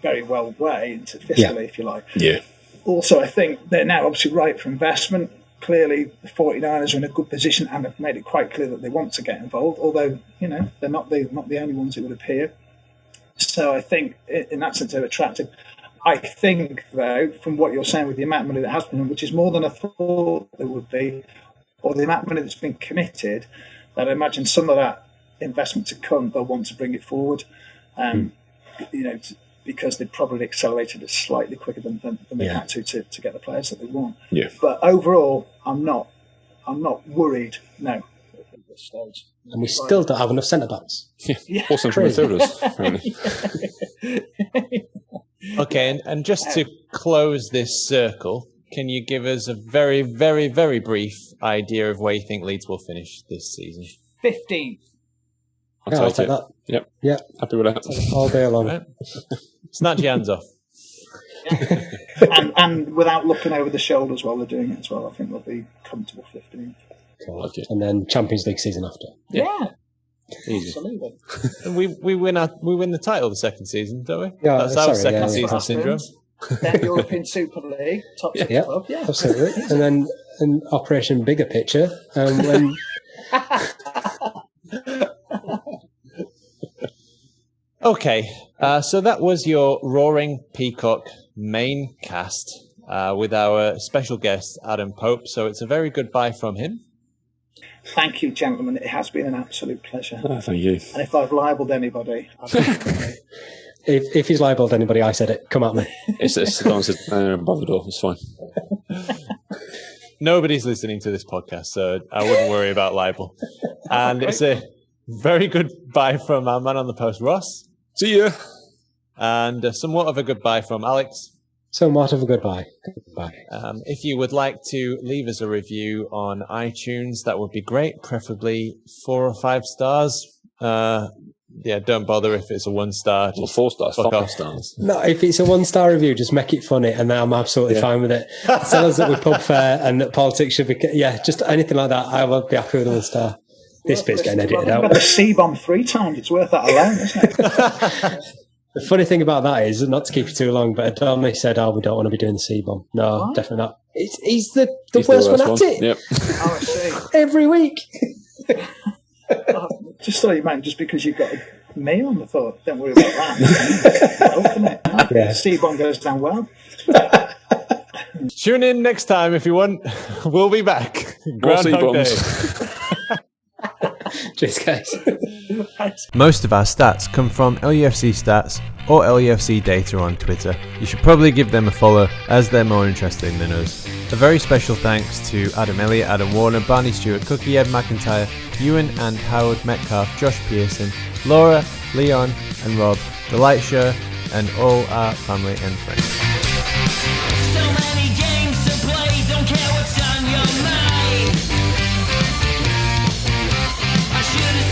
very well way, into fiscally, if you like. Yeah. Also, I think they're now obviously ripe for investment. Clearly, the 49ers are in a good position and have made it quite clear that they want to get involved, although, they're not the only ones, it would appear. So I think, in that sense, they're attractive. I think, though, from what you're saying with the amount of money that has been, which is more than I thought there would be, or the amount of money that's been committed, that I imagine some of that investment to come, they'll want to bring it forward. because they probably accelerated it slightly quicker than they had to get the players that they want. Yeah. But overall, I'm not worried. No. At this stage. And we still don't have enough centre backs. Yeah. Or central midfielders. Okay, and just to close this circle, can you give us a very, very, very brief idea of where you think Leeds will finish this season? 15th. I'll take that. Yep. Yeah. Happy with that. All day long. Right. Snatch your hands off. and without looking over the shoulders while they're doing it as well, I think they'll be comfortable 15th. Cool. And then Champions League season after. Yeah. Easy. Absolutely. And we win the title the second season, don't we? Yeah, That's our second yeah. season syndrome. Then European Super League, top six club. Yeah, absolutely. And then an Operation Bigger Picture. When Okay, so that was your Roaring Peacock main cast with our special guest, Adam Pope. So it's a very good bye from him. Thank you, gentlemen. It has been an absolute pleasure. Oh, thank you. And if I've libelled anybody, if he's libelled anybody, I said it. Come at me. It's above the door. It's fine. Nobody's listening to this podcast, so I wouldn't worry about libel. And it's a very good bye from our man on the post, Ross. See ya. And somewhat of a goodbye from Alex. Somewhat of a goodbye. Goodbye. If you would like to leave us a review on iTunes, that would be great. Preferably 4 or 5 stars. Don't bother if it's a 1 star. Well, 4 stars, 5 stars. No, if it's a 1-star review, just make it funny, and then I'm absolutely fine with it. Tell us that we're pub fair and that politics should be. Yeah, just anything like that. I will be happy with a 1 star. This bit's getting edited out. I've had the C-bomb 3 times. It's worth that alone, isn't it? The funny thing about that is, not to keep it too long, but Adonai said, we don't want to be doing the C-bomb. No, definitely not. He's the worst one at it. Yep. Oh, I see. Every week. Just thought you meant just because you've got me on the thought. Don't worry about that. Yeah. C-bomb goes down well. Tune in next time if you want. We'll be back. Groundhog Day. Cheers, guys. Most of our stats come from LUFC Stats or LUFC Data on Twitter. You should probably give them a follow as they're more interesting than us. A very special thanks to Adam Elliott, Adam Warner, Barney Stewart, Cookie, Ed McIntyre, Ewan and Howard Metcalf, Josh Pearson, Laura, Leon and Rob, The Light Show and all our family and friends. So many games to play, don't care what's on your mind. I should have